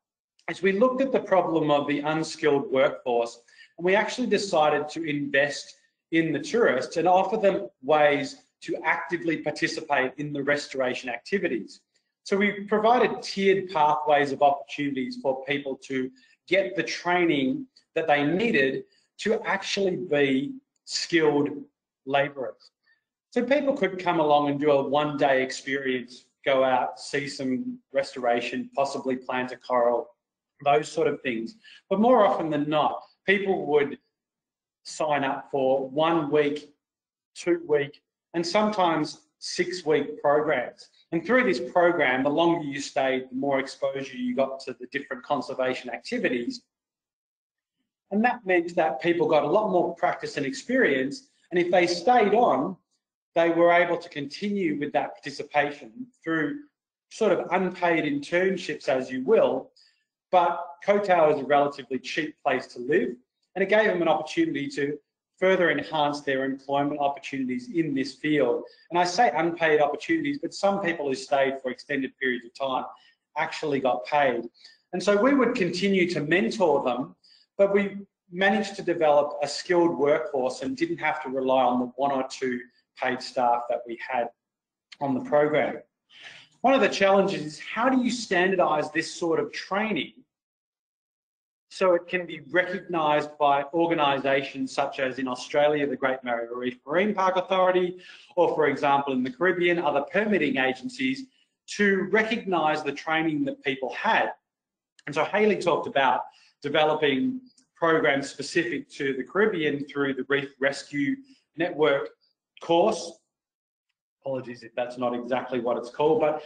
is we looked at the problem of the unskilled workforce, and we actually decided to invest in the tourists and offer them ways to actively participate in the restoration activities. So we provided tiered pathways of opportunities for people to get the training that they needed to actually be skilled labourers. So people could come along and do a one-day experience, go out, see some restoration, possibly plant a coral, those sort of things. But more often than not, people would sign up for 1 week, 2 week, and sometimes 6-week programs. And through this program, the longer you stayed, the more exposure you got to the different conservation activities. And that meant that people got a lot more practice and experience. And if they stayed on, they were able to continue with that participation through sort of unpaid internships, as you will. But Koh Tao is a relatively cheap place to live, and it gave them an opportunity to further enhance their employment opportunities in this field. And I say unpaid opportunities, but some people who stayed for extended periods of time actually got paid. And so we would continue to mentor them, but we managed to develop a skilled workforce and didn't have to rely on the 1 or 2 paid staff that we had on the program. One of the challenges is, how do you standardise this sort of training so it can be recognised by organisations such as in Australia, the Great Barrier Reef Marine Park Authority, or for example in the Caribbean, other permitting agencies, to recognise the training that people had. And so Hayley talked about developing programs specific to the Caribbean through the Reef Rescue Network course. Apologies if that's not exactly what it's called, but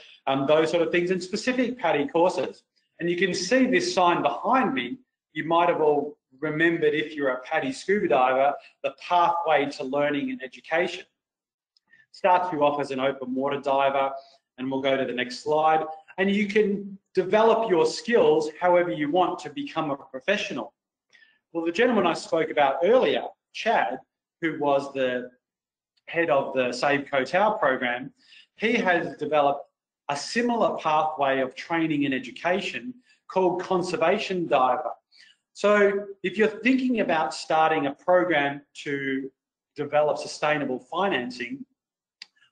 those sort of things, and specific PADI courses. And you can see this sign behind me. You might have all remembered, if you're a PADI scuba diver, the pathway to learning and education. Starts you off as an open water diver, and we'll go to the next slide. And you can develop your skills however you want to become a professional. Well, the gentleman I spoke about earlier, Chad, who was the head of the Save Koh Tao program, he has developed a similar pathway of training and education called Conservation Diver. So if you're thinking about starting a program to develop sustainable financing,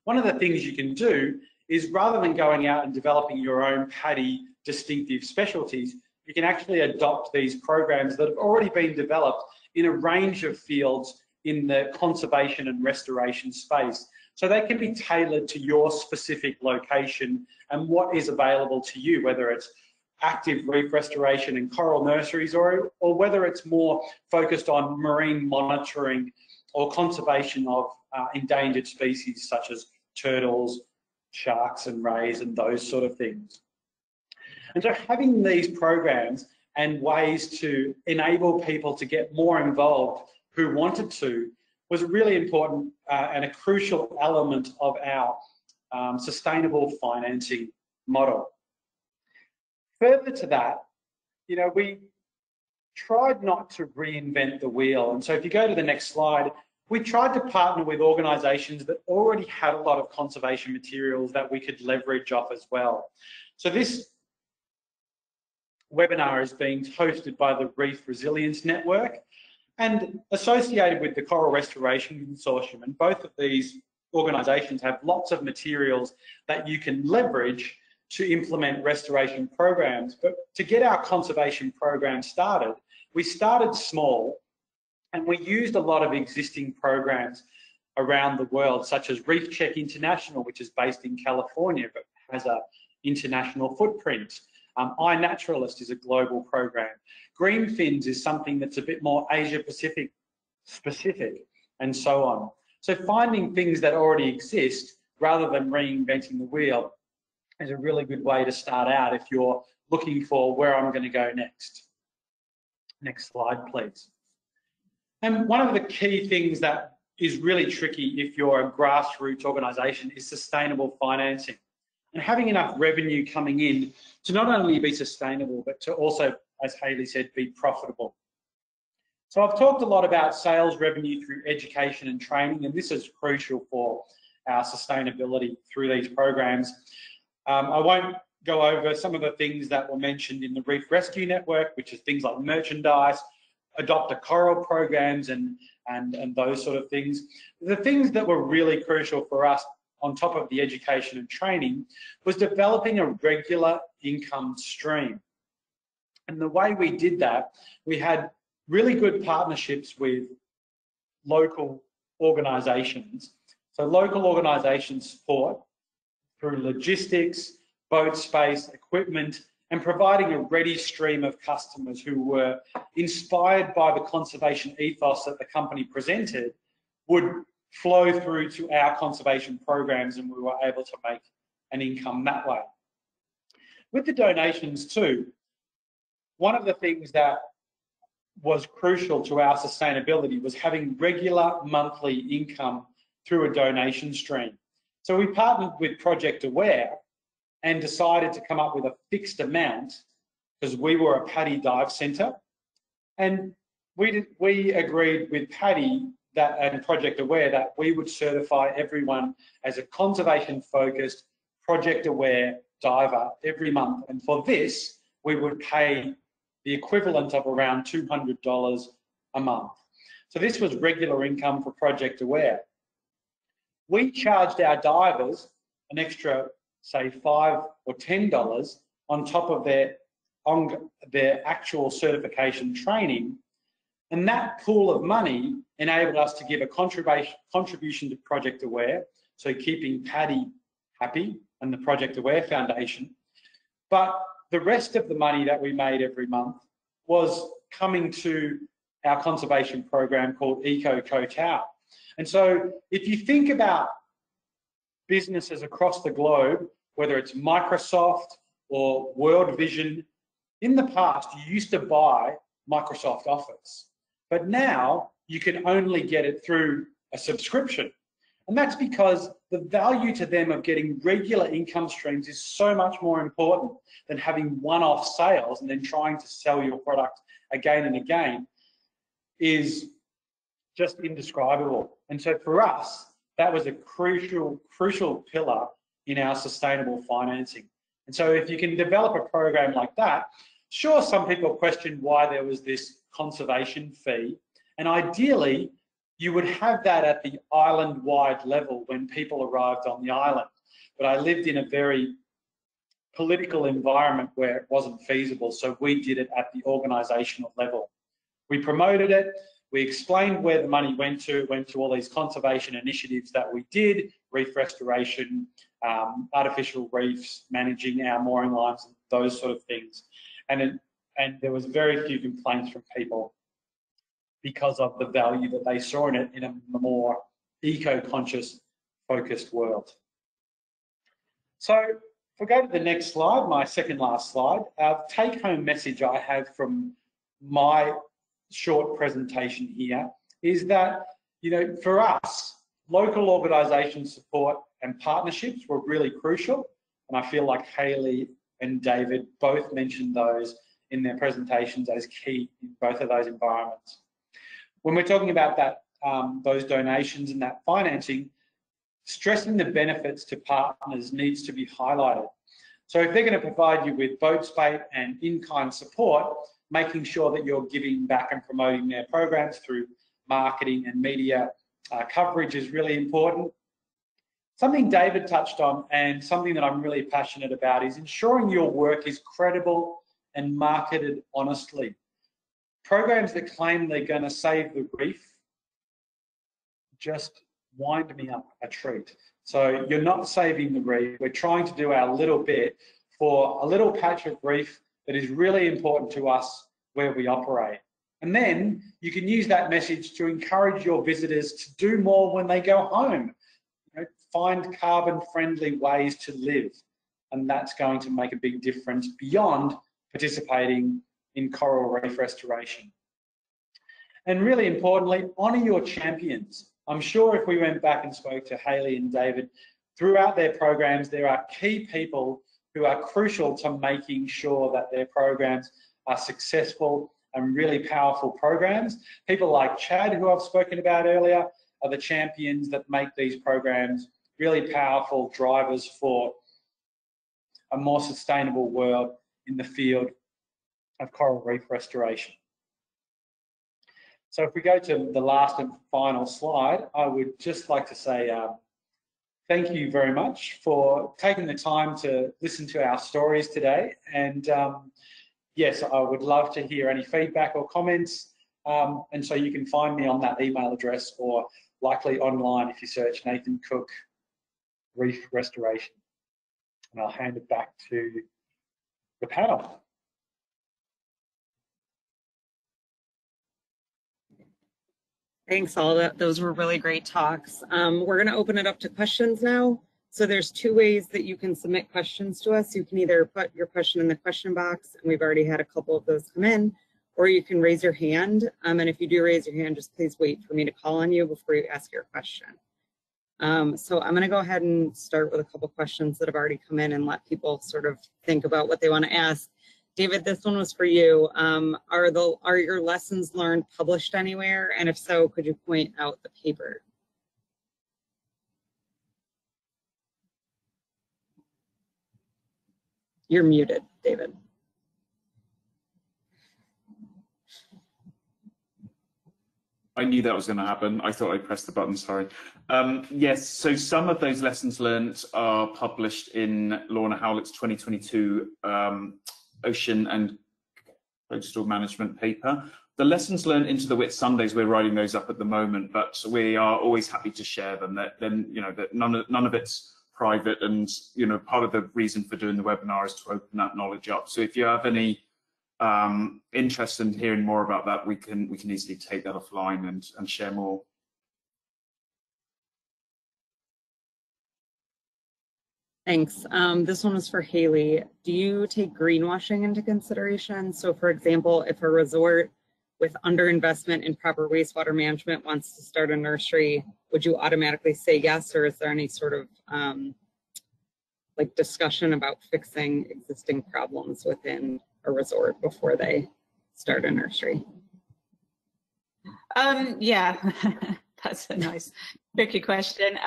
one of the things you can do is, rather than going out and developing your own PADI distinctive specialties, you can actually adopt these programs that have already been developed in a range of fields in the conservation and restoration space. So they can be tailored to your specific location and what is available to you, whether it's active reef restoration and coral nurseries, or whether it's more focused on marine monitoring or conservation of endangered species such as turtles, sharks and rays and those sort of things. And so having these programs and ways to enable people to get more involved who wanted to was a really important and a crucial element of our sustainable financing model. Further to that, you know, we tried not to reinvent the wheel. And so if you go to the next slide, we tried to partner with organisations that already had a lot of conservation materials that we could leverage off as well. So this webinar is being hosted by the Reef Resilience Network and associated with the Coral Restoration Consortium. And both of these organisations have lots of materials that you can leverage to implement restoration programs. But to get our conservation program started, we started small and we used a lot of existing programs around the world, such as Reef Check International, which is based in California, but has an international footprint. iNaturalist is a global program. Greenfins is something that's a bit more Asia Pacific specific, and so on. So finding things that already exist rather than reinventing the wheel is a really good way to start out if you're looking for where I'm going to go next. Next slide, please. And one of the key things that is really tricky if you're a grassroots organisation is sustainable financing. And having enough revenue coming in to not only be sustainable, but to also, as Hayley said, be profitable. So I've talked a lot about sales revenue through education and training, and this is crucial for our sustainability through these programs. I won't go over some of the things that were mentioned in the Reef Rescue Network, which is things like merchandise, adopt a coral programs and those sort of things. The things that were really crucial for us on top of the education and training was developing a regular income stream. And the way we did that, we had really good partnerships with local organisations. So local organisations support through logistics, boat space, equipment, and providing a ready stream of customers who were inspired by the conservation ethos that the company presented would flow through to our conservation programs, and we were able to make an income that way. With the donations too, one of the things that was crucial to our sustainability was having regular monthly income through a donation stream. So we partnered with Project Aware and decided to come up with a fixed amount because we were a PADI dive centre, and we agreed with PADI that and Project Aware that we would certify everyone as a conservation-focused Project Aware diver every month, and for this we would pay the equivalent of around $200 a month. So this was regular income for Project Aware. We charged our divers an extra, say, $5 or $10 on top of their actual certification training, and that pool of money enabled us to give a contribution to Project Aware, so keeping PADI happy and the Project Aware Foundation. But the rest of the money that we made every month was coming to our conservation program called Eco Ko'Tau. And so if you think about businesses across the globe, whether it's Microsoft or World Vision, in the past you used to buy Microsoft Office, but now you can only get it through a subscription. And that's because the value to them of getting regular income streams is so much more important than having one-off sales and then trying to sell your product again and again is just indescribable. And so for us, that was a crucial pillar in our sustainable financing. And so if you can develop a program like that, sure, some people questioned why there was this conservation fee, and ideally you would have that at the island-wide level when people arrived on the island. But I lived in a very political environment where it wasn't feasible, so we did it at the organisational level. We promoted it, we explained where the money went to all these conservation initiatives that we did, reef restoration, artificial reefs, managing our mooring lines, those sort of things. And there was very few complaints from people because of the value that they saw in it in a more eco-conscious, focused world. So if we go to the next slide, my second last slide, take-home message I have from my short presentation here is that, for us, local organisation support and partnerships were really crucial. And I feel like Hayley and David both mentioned those in their presentations as key in both of those environments. When we're talking about that, those donations and that financing, stressing the benefits to partners needs to be highlighted. So if they're going to provide you with boat spate and in-kind support, making sure that you're giving back and promoting their programs through marketing and media coverage is really important. Something David touched on, and something that I'm really passionate about, is ensuring your work is credible and marketed honestly. Programs that claim they're going to save the reef just wind me up a treat. So you're not saving the reef. We're trying to do our little bit for a little patch of reef that is really important to us where we operate. And then you can use that message to encourage your visitors to do more when they go home. You know, find carbon-friendly ways to live, and that's going to make a big difference beyond participating in coral reef restoration. And really importantly, honour your champions. I'm sure if we went back and spoke to Hayley and David, throughout their programs, there are key people who are crucial to making sure that their programs are successful and really powerful programs. People like Chad, who I've spoken about earlier, are the champions that make these programs really powerful drivers for a more sustainable world in the field of coral reef restoration. So if we go to the last and final slide, I would just like to say thank you very much for taking the time to listen to our stories today. And yes, I would love to hear any feedback or comments. And so you can find me on that email address, or likely online if you search Nathan Cook Reef Restoration. And I'll hand it back to the panel. Thanks, all. Those were really great talks. We're going to open it up to questions now. So there's two ways that you can submit questions to us. You can either put your question in the question box, and we've already had a couple of those come in, or you can raise your hand. And if you do raise your hand, just please wait for me to call on you before you ask your question. So I'm going to go ahead and start with a couple questions that have already come in and let people sort of think about what they want to ask. David, this one was for you. Are your lessons learned published anywhere? And if so, could you point out the paper? You're muted, David. I knew that was going to happen. I thought I pressed the button, sorry. Yes, so some of those lessons learned are published in Lorna Howlett's 2022 Ocean and Coastal Management paper. The lessons learned into the Whit Sundays, we're writing those up at the moment, but we are always happy to share them. That none of it's private, and part of the reason for doing the webinar is to open that knowledge up. So if you have any interest in hearing more about that, we can easily take that offline and share more. Thanks. This one is for Hayley. Do you take greenwashing into consideration? So for example, if a resort with underinvestment in proper wastewater management wants to start a nursery, would you automatically say yes, or is there any sort of discussion about fixing existing problems within a resort before they start a nursery? Yeah, that's a nice tricky question.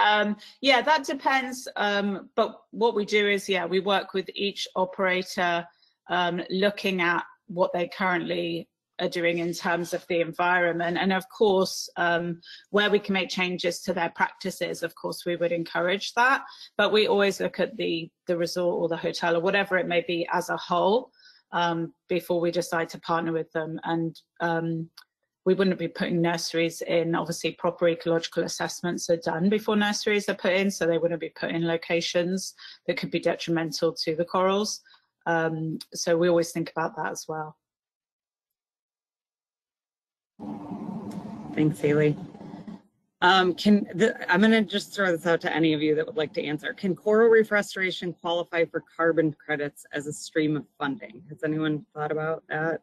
Yeah, that depends. But what we do is, we work with each operator, looking at what they currently are doing in terms of the environment, and of course, where we can make changes to their practices, of course, we would encourage that. But we always look at the resort or the hotel or whatever it may be as a whole, before we decide to partner with them. And we wouldn't be putting nurseries in. Obviously, proper ecological assessments are done before nurseries are put in, so they wouldn't be put in locations that could be detrimental to the corals. So we always think about that as well. Thanks, Hayley. I'm going to just throw this out to any of you that would like to answer. Can coral reef restoration qualify for carbon credits as a stream of funding? Has anyone thought about that?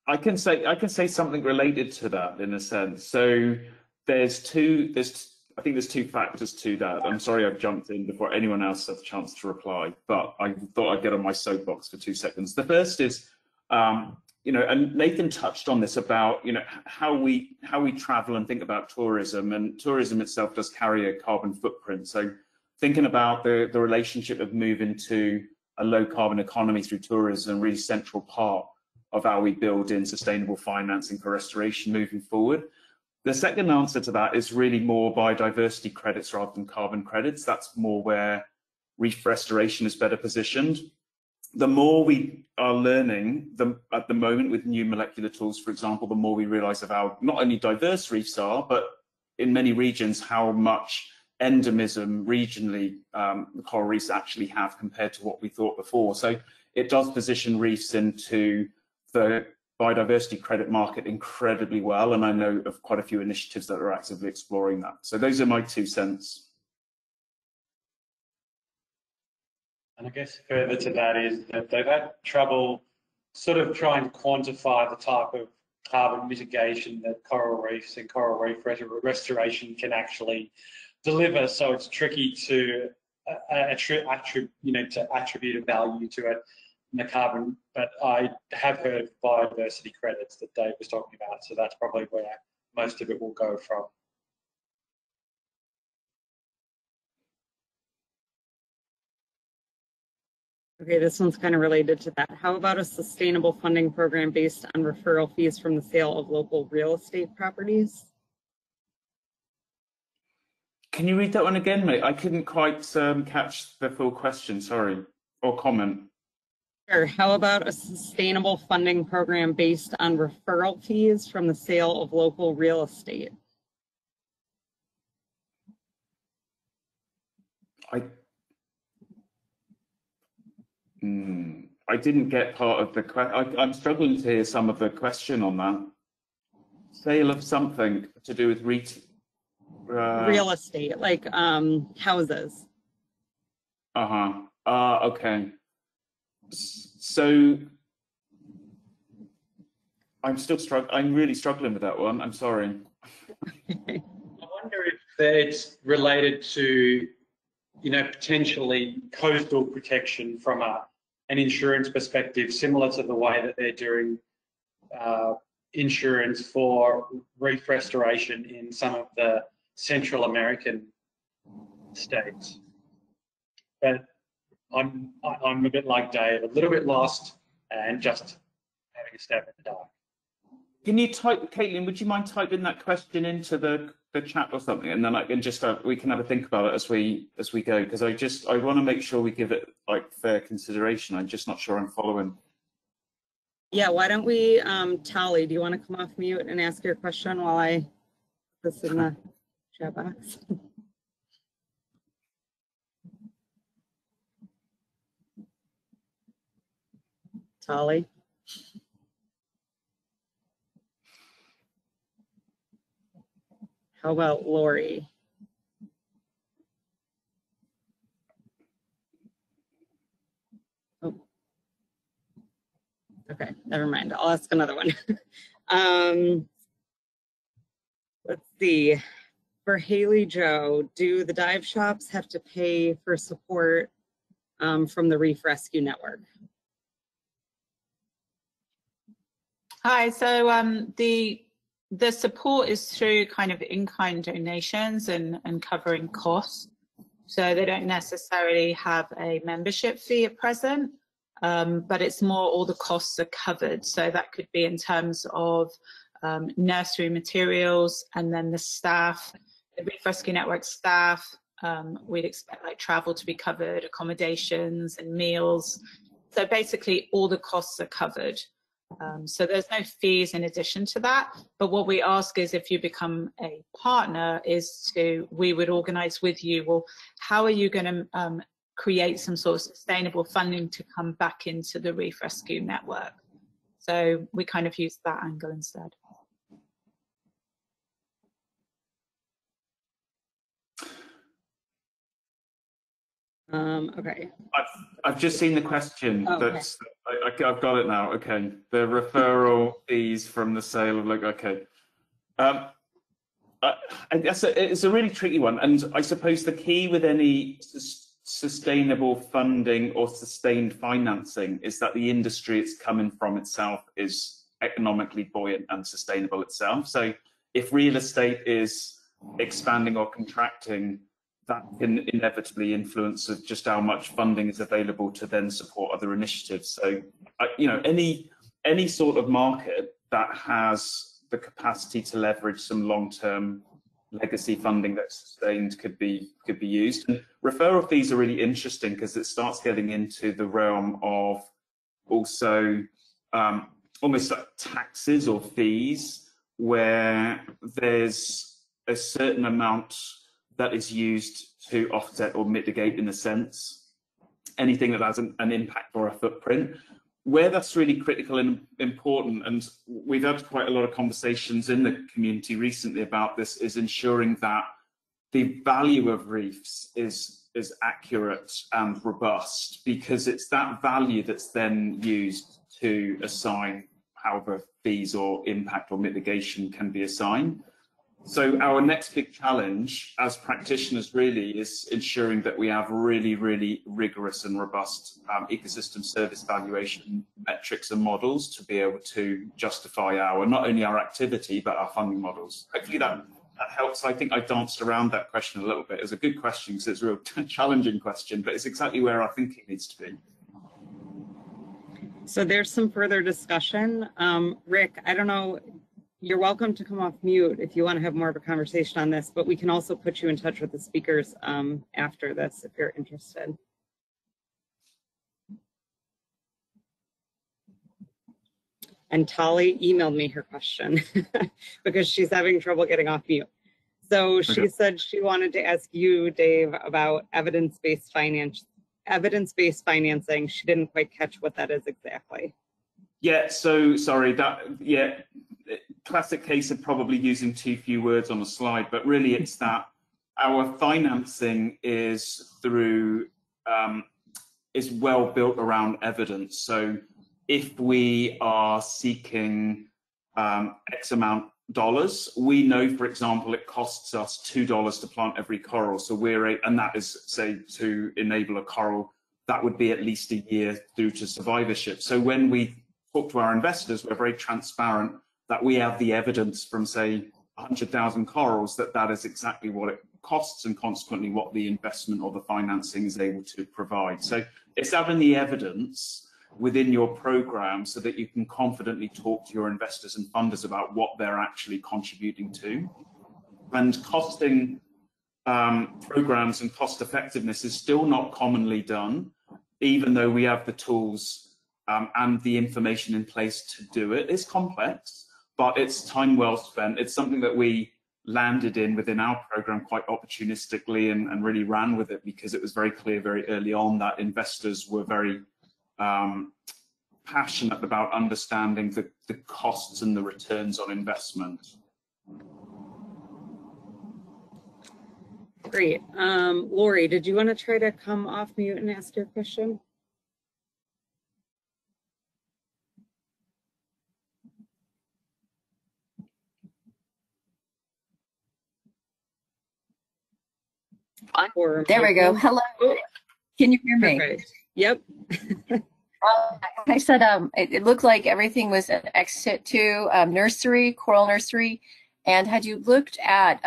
I can say something related to that in a sense. So I think there's two factors to that. I'm sorry I've jumped in before anyone else has a chance to reply, but I thought I'd get on my soapbox for 2 seconds. The first is, and Nathan touched on this about, how we travel and think about tourism, and tourism itself does carry a carbon footprint. So thinking about the relationship of moving to a low carbon economy through tourism, really central part of how we build in sustainable financing for restoration moving forward. The second answer to that is really more biodiversity credits rather than carbon credits. That's more where reef restoration is better positioned. The more we are learning at the moment with new molecular tools, for example, the more we realize of how not only diverse reefs are, but in many regions, how much endemism regionally the coral reefs actually have compared to what we thought before. So it does position reefs into the biodiversity credit market incredibly well, and I know of quite a few initiatives that are actively exploring that. So those are my 2 cents. And I guess further to that is that they've had trouble sort of trying to quantify the type of carbon mitigation that coral reefs and coral reef restoration can actually deliver. So it's tricky to attribute a value to it in the carbon. But I have heard of biodiversity credits that Dave was talking about. So that's probably where most of it will go from. Okay, this one's kind of related to that. How about a sustainable funding program based on referral fees from the sale of local real estate properties? Can you read that one again, mate? I couldn't quite catch the full question, sorry, or comment. Sure. How about a sustainable funding program based on referral fees from the sale of local real estate? I didn't get part of the question. I'm struggling to hear some of the question on that. Sale of something to do with real estate, like houses. Okay. So I'm really struggling with that one. I'm sorry. I wonder if it's related to, potentially coastal protection from an insurance perspective, similar to the way that they're doing insurance for reef restoration in some of the Central American states. But I'm a bit like Dave, a little bit lost and just having a stab in the dark. Can you type, Caitlin, would you mind typing that question into the chat or something, and then I can just we can have a think about it as we go, because I want to make sure we give it like fair consideration. I'm just not sure I'm following. Yeah, why don't we, Tali, do you want to come off mute and ask your question while I put this in the chat box? Tali. How about Lori? Oh. Okay, never mind. I'll ask another one. Let's see. For Haley Joe, do the dive shops have to pay for support from the Reef Rescue Network? Hi, so the support is through kind of in-kind donations and covering costs. So they don't necessarily have a membership fee at present, but it's more all the costs are covered. So that could be in terms of nursery materials, and then the staff, the Reef Rescue Network staff, we'd expect like travel to be covered, accommodations and meals. So basically all the costs are covered. So there's no fees in addition to that. But what we ask is, if you become a partner, we would organize with you, well, how are you going to create some sort of sustainable funding to come back into the Reef Rescue Network? So we kind of use that angle instead. Okay. I've just seen the question. Okay. I've got it now. Okay, the referral fees from the sale of okay. I guess it's a really tricky one, and I suppose the key with any sustainable funding or sustained financing is that the industry it's coming from itself is economically buoyant and sustainable itself. So if real estate is expanding or contracting, that can inevitably influence of just how much funding is available to then support other initiatives. So, any sort of market that has the capacity to leverage some long-term legacy funding that's sustained could be used. And referral fees are really interesting because it starts getting into the realm of also almost like taxes or fees, where there's a certain amount that is used to offset or mitigate, in a sense, anything that has an impact or a footprint. Where that's really critical and important, and we've had quite a lot of conversations in the community recently about this, is ensuring that the value of reefs is accurate and robust, because it's that value that's then used to assign however fees or impact or mitigation can be assigned. So our next big challenge as practitioners really is ensuring that we have really, really rigorous and robust ecosystem service valuation metrics and models to be able to justify not only our activity, but our funding models. Hopefully that helps. I think I danced around that question a little bit. It's a good question because it's a real challenging question, but it's exactly where I think it needs to be. So there's some further discussion. Rick, I don't know, you're welcome to come off mute if you want to have more of a conversation on this, but we can also put you in touch with the speakers after this if you're interested. And Tali emailed me her question because she's having trouble getting off mute. So she said she wanted to ask you, Dave, about evidence-based financing. She didn't quite catch what that is exactly. Yeah, so sorry, classic case of probably using too few words on a slide, but really it's that our financing is is well built around evidence. So if we are seeking X amount dollars, we know, for example, it costs us $2 to plant every coral. So and that is, say, to enable a coral, that would be at least a year through to survivorship. So when we talk to our investors, we're very transparent that we have the evidence from, say, 100,000 corals that is exactly what it costs and consequently what the investment or the financing is able to provide. So it's having the evidence within your program so that you can confidently talk to your investors and funders about what they're actually contributing to. And costing programs and cost effectiveness is still not commonly done, even though we have the tools and the information in place to do it. It's complex, but it's time well spent. It's something that we landed within our program quite opportunistically and really ran with it because it was very clear very early on that investors were very passionate about understanding the costs and the returns on investment. Great. Lori, did you want to try to come off mute and ask your question? There we go. Hello. Can you hear me? Perfect. Yep. I said it looked like everything was an exit to nursery, coral nursery. And had you looked at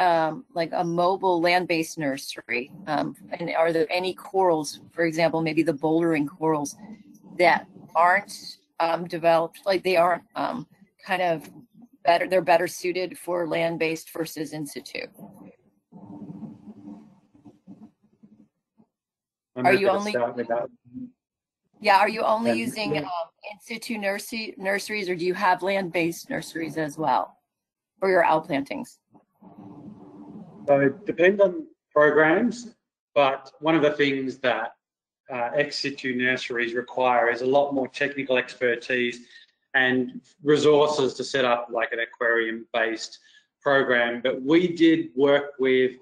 like a mobile land-based nursery? And are there any corals, for example, maybe the bouldering corals that aren't developed, like they aren't kind of better, they're better suited for land-based versus in situ? Are you only? Yeah, are you only using in situ nurseries, or do you have land-based nurseries as well for your outplantings? So it depends on programs, but one of the things that ex situ nurseries require is a lot more technical expertise and resources to set up like an aquarium-based program. But we did work with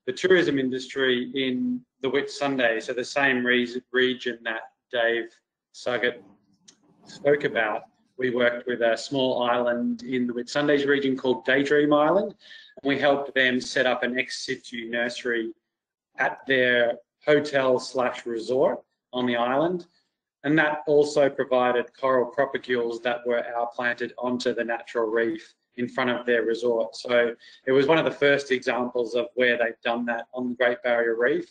the tourism industry in the Whitsunday, so the same region that Dave Suggett spoke about. We worked with a small island in the Whitsundays region called Daydream Island, and we helped them set up an ex situ nursery at their hotel/resort on the island. And that also provided coral propagules that were outplanted onto the natural reef in front of their resort. So it was one of the first examples of where they've done that on the Great Barrier Reef.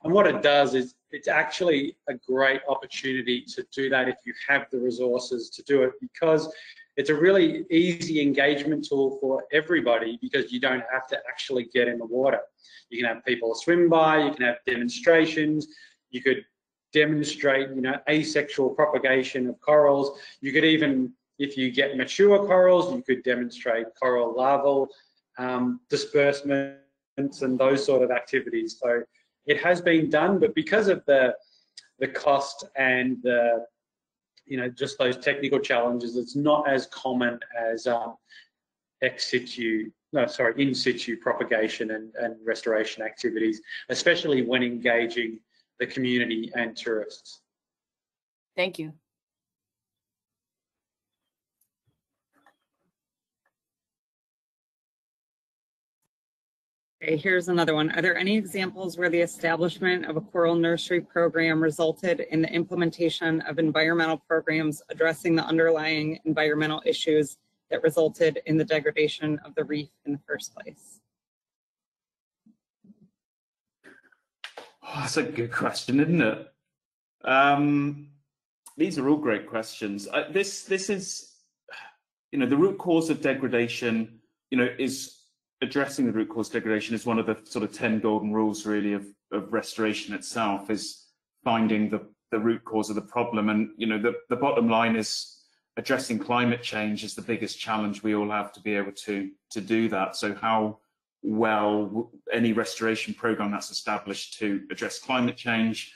And what it does is it's actually a great opportunity to do that if you have the resources to do it, because it's a really easy engagement tool for everybody because you don't have to actually get in the water. You can have people swim by, you can have demonstrations, you could demonstrate, you know, asexual propagation of corals. You could even, if you get mature corals, you could demonstrate coral larval disbursements and those sort of activities. So it has been done, but because of the cost and the, you know, just those technical challenges, it's not as common as in situ propagation and restoration activities, especially when engaging the community and tourists. Thank you. Okay, here's another one. Are there any examples where the establishment of a coral nursery program resulted in the implementation of environmental programs addressing the underlying environmental issues that resulted in the degradation of the reef in the first place? Oh, that's a good question, isn't it? These are all great questions. This is, you know, the root cause of degradation, you know, is addressing the root cause degradation is one of the sort of 10 golden rules really of restoration itself, is finding the root cause of the problem. And, you know, the bottom line is addressing climate change is the biggest challenge we all have to be able to do that. So how well any restoration program that's established to address climate change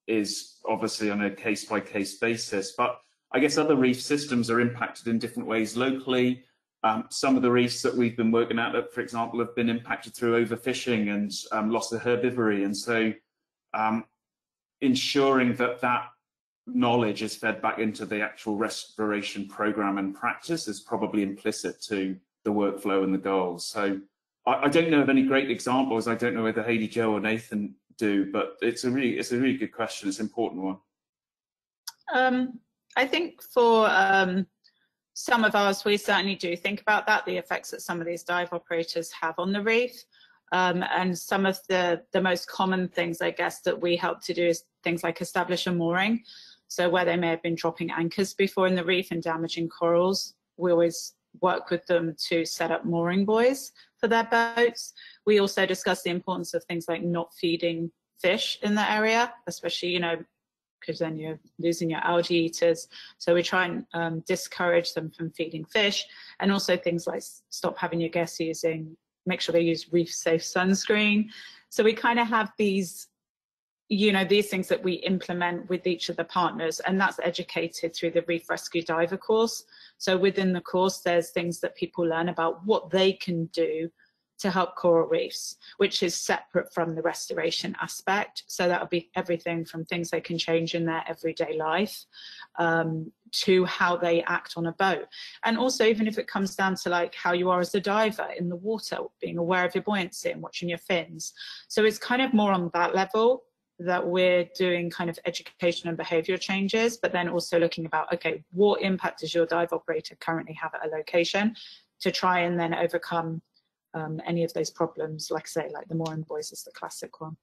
is obviously on a case-by-case basis. But I guess other reef systems are impacted in different ways locally. Some of the reefs that we've been working at, for example, have been impacted through overfishing and loss of herbivory. And so ensuring that knowledge is fed back into the actual restoration program and practice is probably implicit to the workflow and the goals. So I don't know of any great examples. I don't know whether Haley, Joe or Nathan do, but it's a really good question. It's an important one. I think for some of us, we certainly do think about that, the effects that some of these dive operators have on the reef. And some of the most common things, I guess, that we help to do is things like establish a mooring. So where they may have been dropping anchors before in the reef and damaging corals, we always work with them to set up mooring buoys for their boats. We also discuss the importance of things like not feeding fish in the area, especially, you know, because then you're losing your algae eaters. So we try and discourage them from feeding fish, and also things like stop having your guests make sure they use reef safe sunscreen. So we kind of have these, you know, these things that we implement with each of the partners, and that's educated through the Reef Rescue Diver course. So within the course, there's things that people learn about what they can do to help coral reefs, which is separate from the restoration aspect. So that'll be everything from things they can change in their everyday life to how they act on a boat. And also, even if it comes down to like how you are as a diver in the water, being aware of your buoyancy and watching your fins. So it's kind of more on that level that we're doing kind of education and behavior changes, but then also looking about, okay, what impact does your dive operator currently have at a location to try and then overcome any of those problems, like I say, like the mooring buoys is the classic one.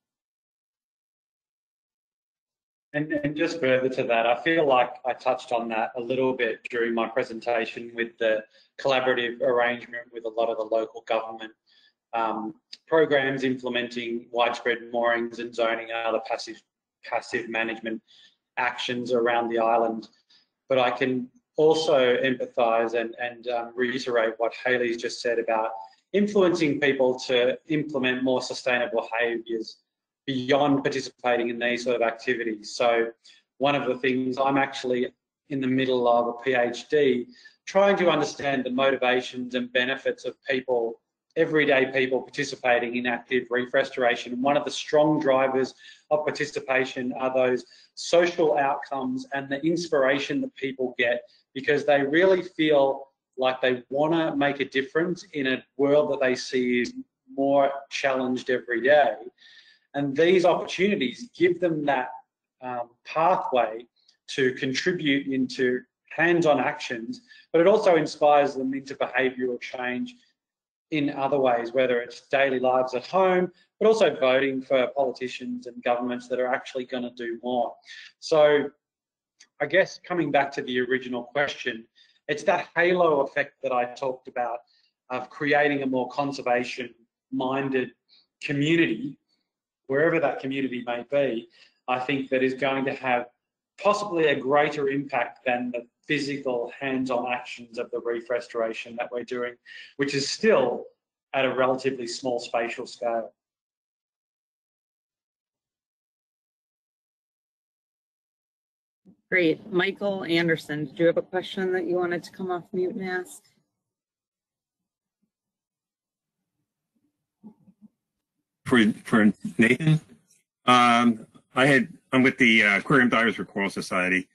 And just further to that, I feel like I touched on that a little bit during my presentation with the collaborative arrangement with a lot of the local government programs implementing widespread moorings and zoning and other passive management actions around the island. But I can also empathise and reiterate what Haley's just said about influencing people to implement more sustainable behaviours beyond participating in these sort of activities. So one of the things, I'm actually in the middle of a PhD trying to understand the motivations and benefits of people, everyday people participating in active reef restoration. And one of the strong drivers of participation are those social outcomes and the inspiration that people get, because they really feel like they want to make a difference in a world that they see is more challenged every day. And these opportunities give them that pathway to contribute into hands-on actions, but it also inspires them into behavioural change in other ways, whether it's daily lives at home, but also voting for politicians and governments that are actually going to do more. So I guess coming back to the original question, It's that halo effect that I talked about of creating a more conservation-minded community, wherever that community may be, I think that is going to have possibly a greater impact than the physical hands-on actions of the reef restoration that we're doing, which is still at a relatively small spatial scale. Great. Michael Anderson, did you have a question that you wanted to come off mute and ask? For Nathan, I'm with the Aquarium Divers for Coral Society.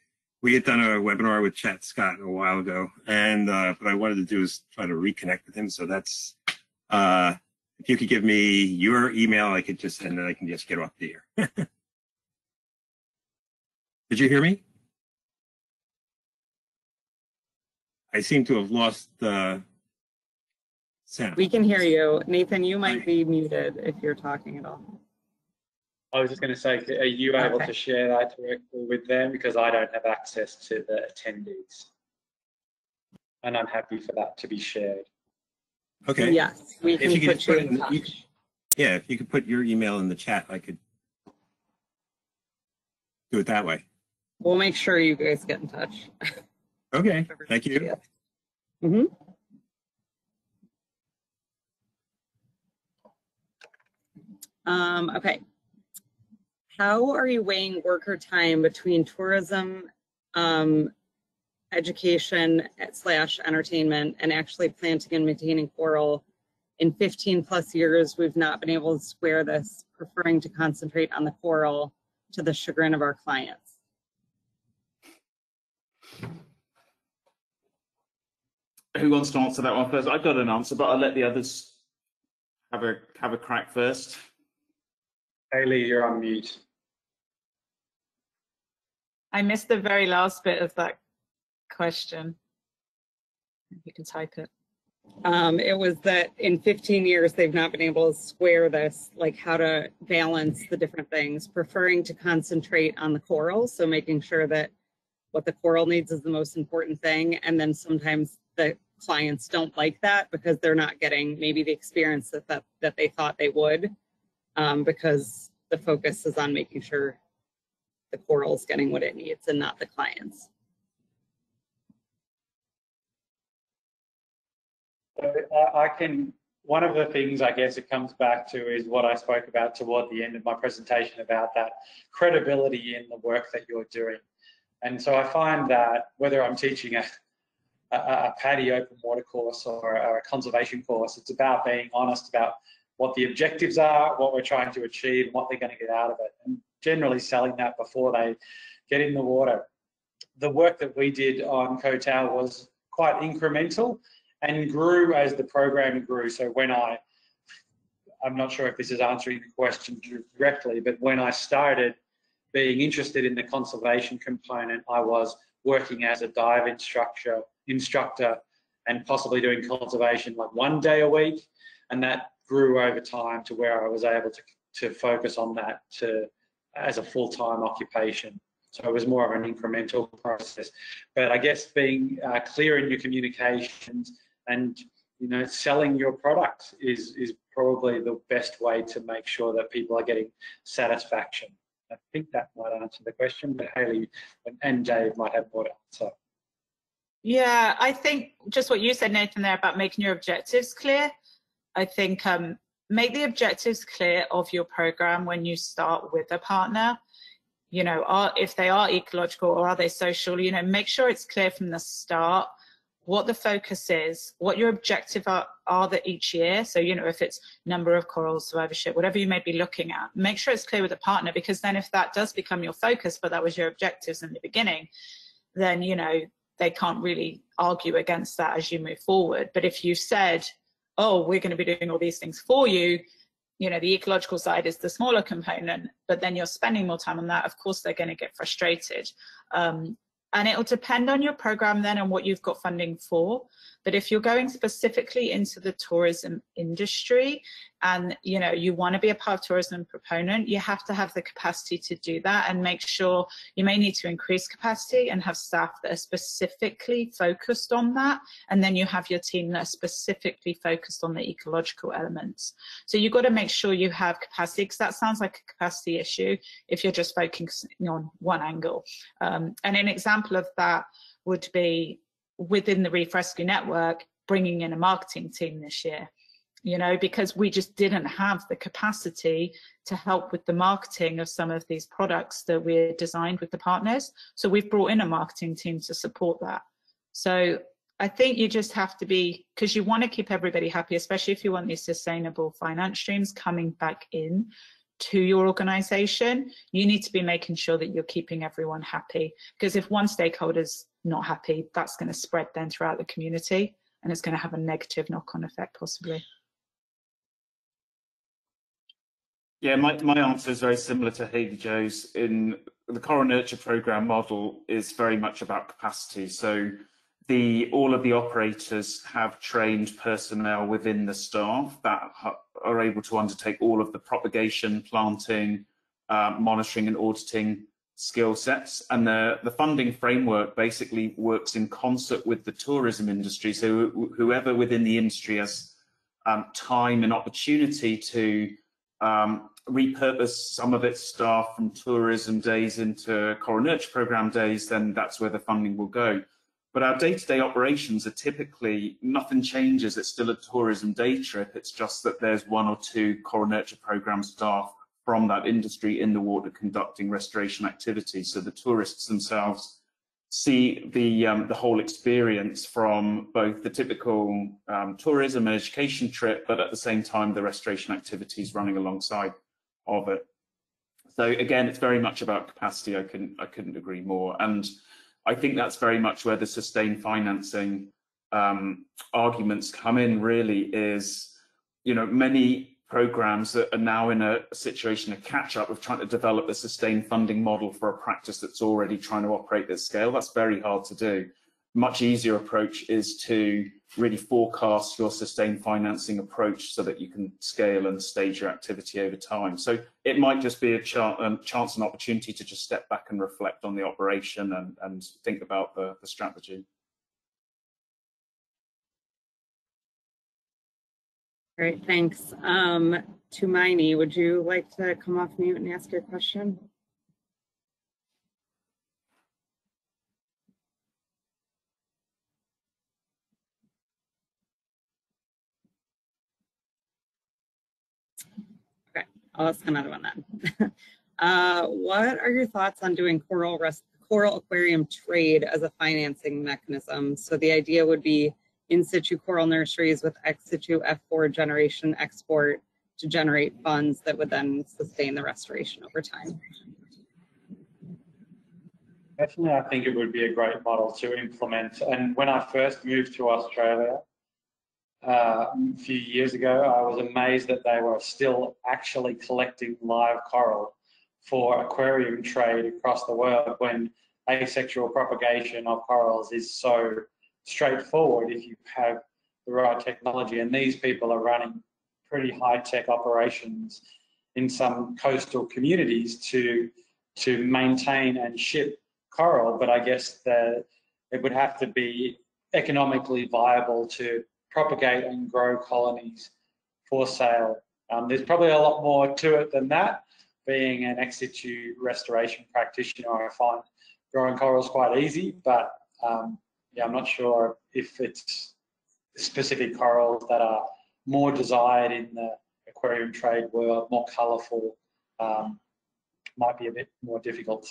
We had done a webinar with Chat Scott a while ago, and what I wanted to do is try to reconnect with him. So that's if you could give me your email, I could just, and then I can just get off the air. Did you hear me? I seem to have lost the sound. We can hear you. Nathan, you might be muted if you're talking at all. I was just going to say, are you able to share that directly with them? Because I don't have access to the attendees. And I'm happy for that to be shared. Okay. Yes, we can put you in touch. Yeah, if you could put your email in the chat, I could do it that way. We'll make sure you guys get in touch. Okay, thank you. Mm-hmm. Okay. How are you weighing worker time between tourism, education / entertainment, and actually planting and maintaining coral? In 15+ years, we've not been able to square this, preferring to concentrate on the coral to the chagrin of our clients. Who wants to answer that one first? I've got an answer, but I'll let the others have a crack first. Hayley, you're on mute. I missed the very last bit of that question. You can type it. It was that in 15 years, they've not been able to square this, like how to balance the different things, preferring to concentrate on the coral. So making sure that what the coral needs is the most important thing. And then sometimes the clients don't like that because they're not getting maybe the experience that they thought they would, because the focus is on making sure the coral is getting what it needs and not the clients. One of the things I guess it comes back to is what I spoke about toward the end of my presentation about that credibility in the work that you're doing. And so I find that whether I'm teaching a PADI open water course or a conservation course, it's about being honest about what the objectives are, what we're trying to achieve, and what they're going to get out of it, and generally selling that before they get in the water. The work that we did on Koh Tao was quite incremental and grew as the program grew. So when I'm not sure if this is answering the question directly, but when I started being interested in the conservation component, I was working as a dive instructor and possibly doing conservation like 1 day a week. And that grew over time to where I was able to focus on that as a full-time occupation. So it was more of an incremental process. But I guess being clear in your communications and selling your product is probably the best way to make sure that people are getting satisfaction. I think that might answer the question, but Hayley and Dave might have more to answer. Yeah, I think just what you said, Nathan, there about making your objectives clear. I think make the objectives clear of your program when you start with a partner. If they are ecological or are they social, make sure it's clear from the start what the focus is, what your objectives are that each year. So, if it's number of corals, survivorship, whatever you may be looking at, make sure it's clear with the partner, because then if that does become your focus, but that was your objectives in the beginning, then, they can't really argue against that as you move forward. But if you said, oh, we're going to be doing all these things for you, the ecological side is the smaller component, but then you're spending more time on that, of course, they're going to get frustrated. And it'll depend on your program then and what you've got funding for. But if you're going specifically into the tourism industry and you want to be a part of tourism proponent, you have to have the capacity to do that, and make sure you may need to increase capacity and have staff that are specifically focused on that, and then you have your team that are specifically focused on the ecological elements. So you've got to make sure you have capacity, because that sounds like a capacity issue if you're just focusing on one angle. And an example of that would be within the Reef Rescue Network, bringing in a marketing team this year, because we just didn't have the capacity to help with the marketing of some of these products that we're designed with the partners. So we've brought in a marketing team to support that. So I think you just have to be, because you want to keep everybody happy, especially if you want these sustainable finance streams coming back in to your organization, you need to be making sure that you're keeping everyone happy. Because if one stakeholder's not happy, that's going to spread then throughout the community, and it's going to have a negative knock-on effect possibly. Yeah, my answer is very similar to Haley Jo's. In the Coral Nurture Programme model is very much about capacity. So all of the operators have trained personnel within the staff that are able to undertake all of the propagation, planting, monitoring and auditing skill sets. And the funding framework basically works in concert with the tourism industry. So whoever within the industry has time and opportunity to repurpose some of its staff from tourism days into Coral Nurture Programme days, then that's where the funding will go. But our day-to-day operations are typically, nothing changes, it's still a tourism day trip, it's just that there's 1 or 2 Coral Nurture Programme staff from that industry in the water conducting restoration activities. So the tourists themselves see the whole experience from both the typical tourism and education trip, but at the same time the restoration activities running alongside of it. So again, it's very much about capacity. I couldn't agree more. And I think that's very much where the sustained financing arguments come in, really, is, many programs that are now in a situation of catch up of trying to develop a sustained funding model for a practice that's already trying to operate at scale. That's very hard to do. Much easier approach is to really forecast your sustained financing approach so that you can scale and stage your activity over time. So it might just be a chance and opportunity to just step back and reflect on the operation and think about the strategy. Great, thanks. Tumaini, would you like to come off mute and ask your question? Okay, I'll ask another one then. What are your thoughts on doing coral aquarium trade as a financing mechanism? So the idea would be in situ coral nurseries with ex situ F4 generation export to generate funds that would then sustain the restoration over time. Definitely, I think it would be a great model to implement. And when I first moved to Australia a few years ago, I was amazed that they were still actually collecting live coral for aquarium trade across the world, when asexual propagation of corals is so straightforward if you have the right technology. And these people are running pretty high-tech operations in some coastal communities to maintain and ship coral, but I guess that it would have to be economically viable to propagate and grow colonies for sale. There's probably a lot more to it than that. Being an ex situ restoration practitioner, I find growing corals quite easy, but yeah, I'm not sure if it's specific corals that are more desired in the aquarium trade world, more colourful, might be a bit more difficult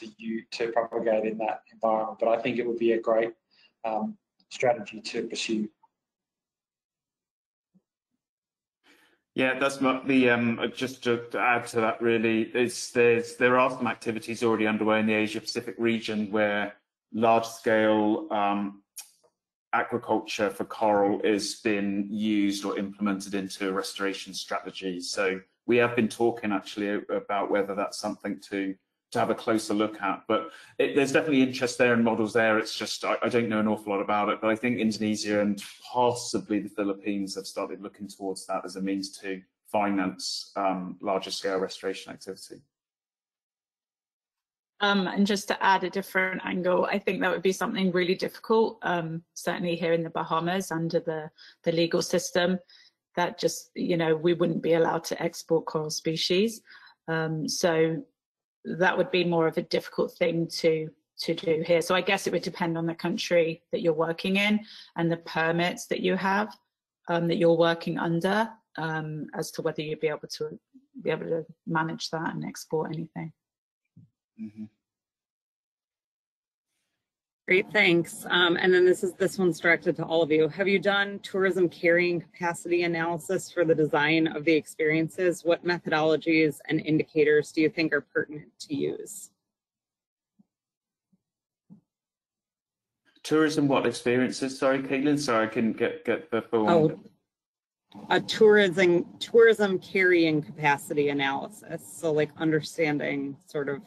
to propagate in that environment. But I think it would be a great strategy to pursue. Yeah, that's the just to add to that, really, there are some activities already underway in the Asia Pacific region where large scale aquaculture for coral is being used or implemented into restoration strategies. So we have been talking actually about whether that's something to have a closer look at, but there's definitely interest there and models there. It's just I don't know an awful lot about it, but I think Indonesia and possibly the Philippines have started looking towards that as a means to finance larger scale restoration activity. And just to add a different angle, I think that would be something really difficult, certainly here in the Bahamas under the legal system, that just, you know, we wouldn't be allowed to export coral species. So that would be more of a difficult thing to do here. So I guess it would depend on the country that you're working in and the permits that you have, that you're working under, as to whether you'd be able to manage that and export anything. Mm-hmm. Great, thanks. And then this one's directed to all of you. Have you done tourism carrying capacity analysis for the design of the experiences? What methodologies and indicators do you think are pertinent to use? Tourism, what experiences? Sorry, Caitlin, so I can get the full. Oh, a tourism carrying capacity analysis. So like understanding sort of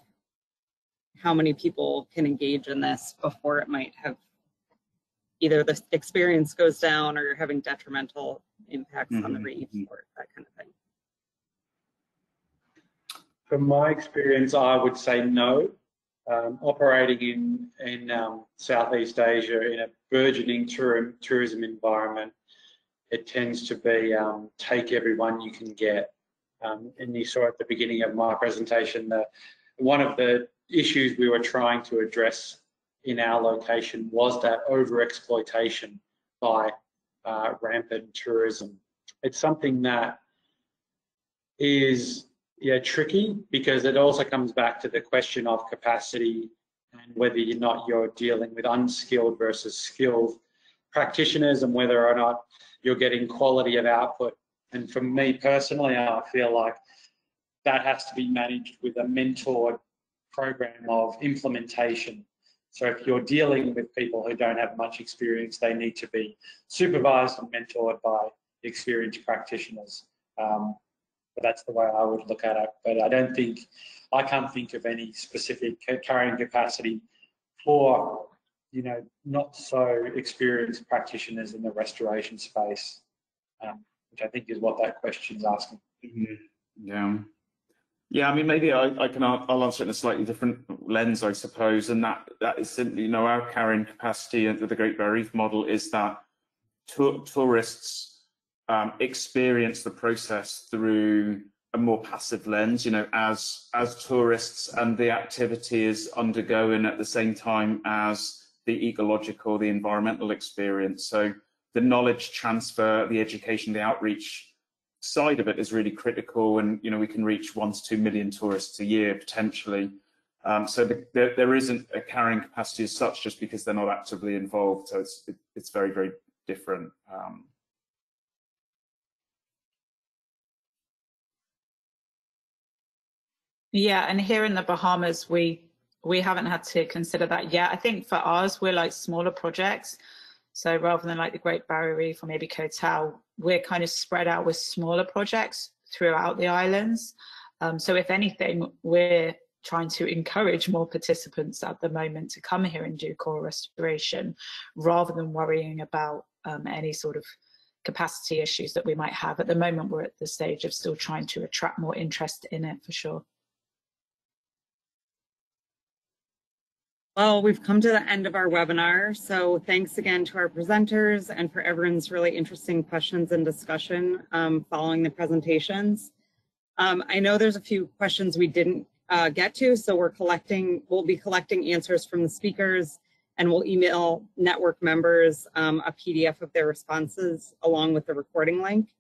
how many people can engage in this before it might have either the experience goes down or you're having detrimental impacts on the reef or that kind of thing. From my experience, I would say no. Operating in Southeast Asia in a burgeoning tourism environment, it tends to be take everyone you can get. And you saw at the beginning of my presentation that one of the issues we were trying to address in our location was that overexploitation by rampant tourism. It's something that is tricky because it also comes back to the question of capacity and whether or not you're dealing with unskilled versus skilled practitioners and whether or not you're getting quality of output. And for me personally, I feel like that has to be managed with a mentored program of implementation. So if you're dealing with people who don't have much experience, they need to be supervised and mentored by experienced practitioners. But that's the way I would look at it. But I can't think of any specific carrying capacity for, you know, not so experienced practitioners in the restoration space, which I think is what that question is asking. Mm-hmm. Yeah, I mean, maybe I'll answer it in a slightly different lens, I suppose, and that is simply, you know, our carrying capacity under the Great Barrier Reef model is that tourists experience the process through a more passive lens, you know, as tourists, and the activity is undergoing at the same time as the ecological, the environmental experience. So the knowledge transfer, the education, the outreach side of it is really critical, and you know, we can reach 1 to 2 million tourists a year potentially. So there isn't a carrying capacity as such, just because they're not actively involved. So it's very, very different. Yeah, and here in the Bahamas, we haven't had to consider that yet. I think for ours, we're like smaller projects. So rather than like the Great Barrier Reef or maybe Kotal, we're kind of spread out with smaller projects throughout the islands. So if anything, we're trying to encourage more participants at the moment to come here and do coral restoration, rather than worrying about any sort of capacity issues that we might have. At the moment, we're at the stage of still trying to attract more interest in it, for sure. Well, we've come to the end of our webinar. So thanks again to our presenters and for everyone's really interesting questions and discussion following the presentations. I know there's a few questions we didn't get to, so we'll be collecting answers from the speakers, and we'll email network members a PDF of their responses along with the recording link.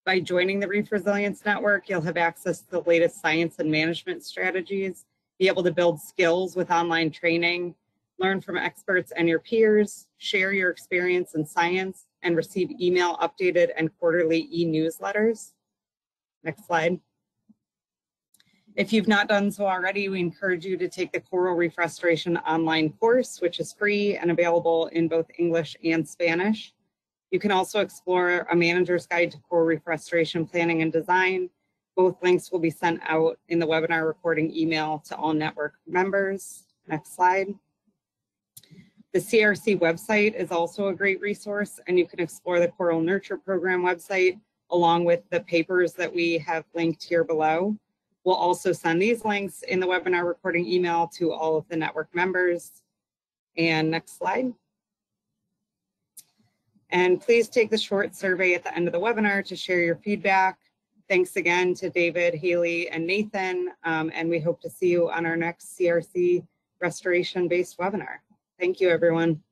By joining the Reef Resilience Network, you'll have access to the latest science and management strategies, be able to build skills with online training, learn from experts and your peers, share your experience in science, and receive email updated and quarterly e-newsletters. Next slide. If you've not done so already, we encourage you to take the Coral Reef Restoration online course, which is free and available in both English and Spanish. You can also explore a manager's guide to coral reef restoration planning and design. Both links will be sent out in the webinar recording email to all network members. Next slide. The CRC website is also a great resource, and you can explore the Coral Nurture Program website, along with the papers that we have linked here below. We'll also send these links in the webinar recording email to all of the network members. And next slide. And please take the short survey at the end of the webinar to share your feedback. Thanks again to David, Haley, and Nathan, and we hope to see you on our next CRC restoration-based webinar. Thank you, everyone.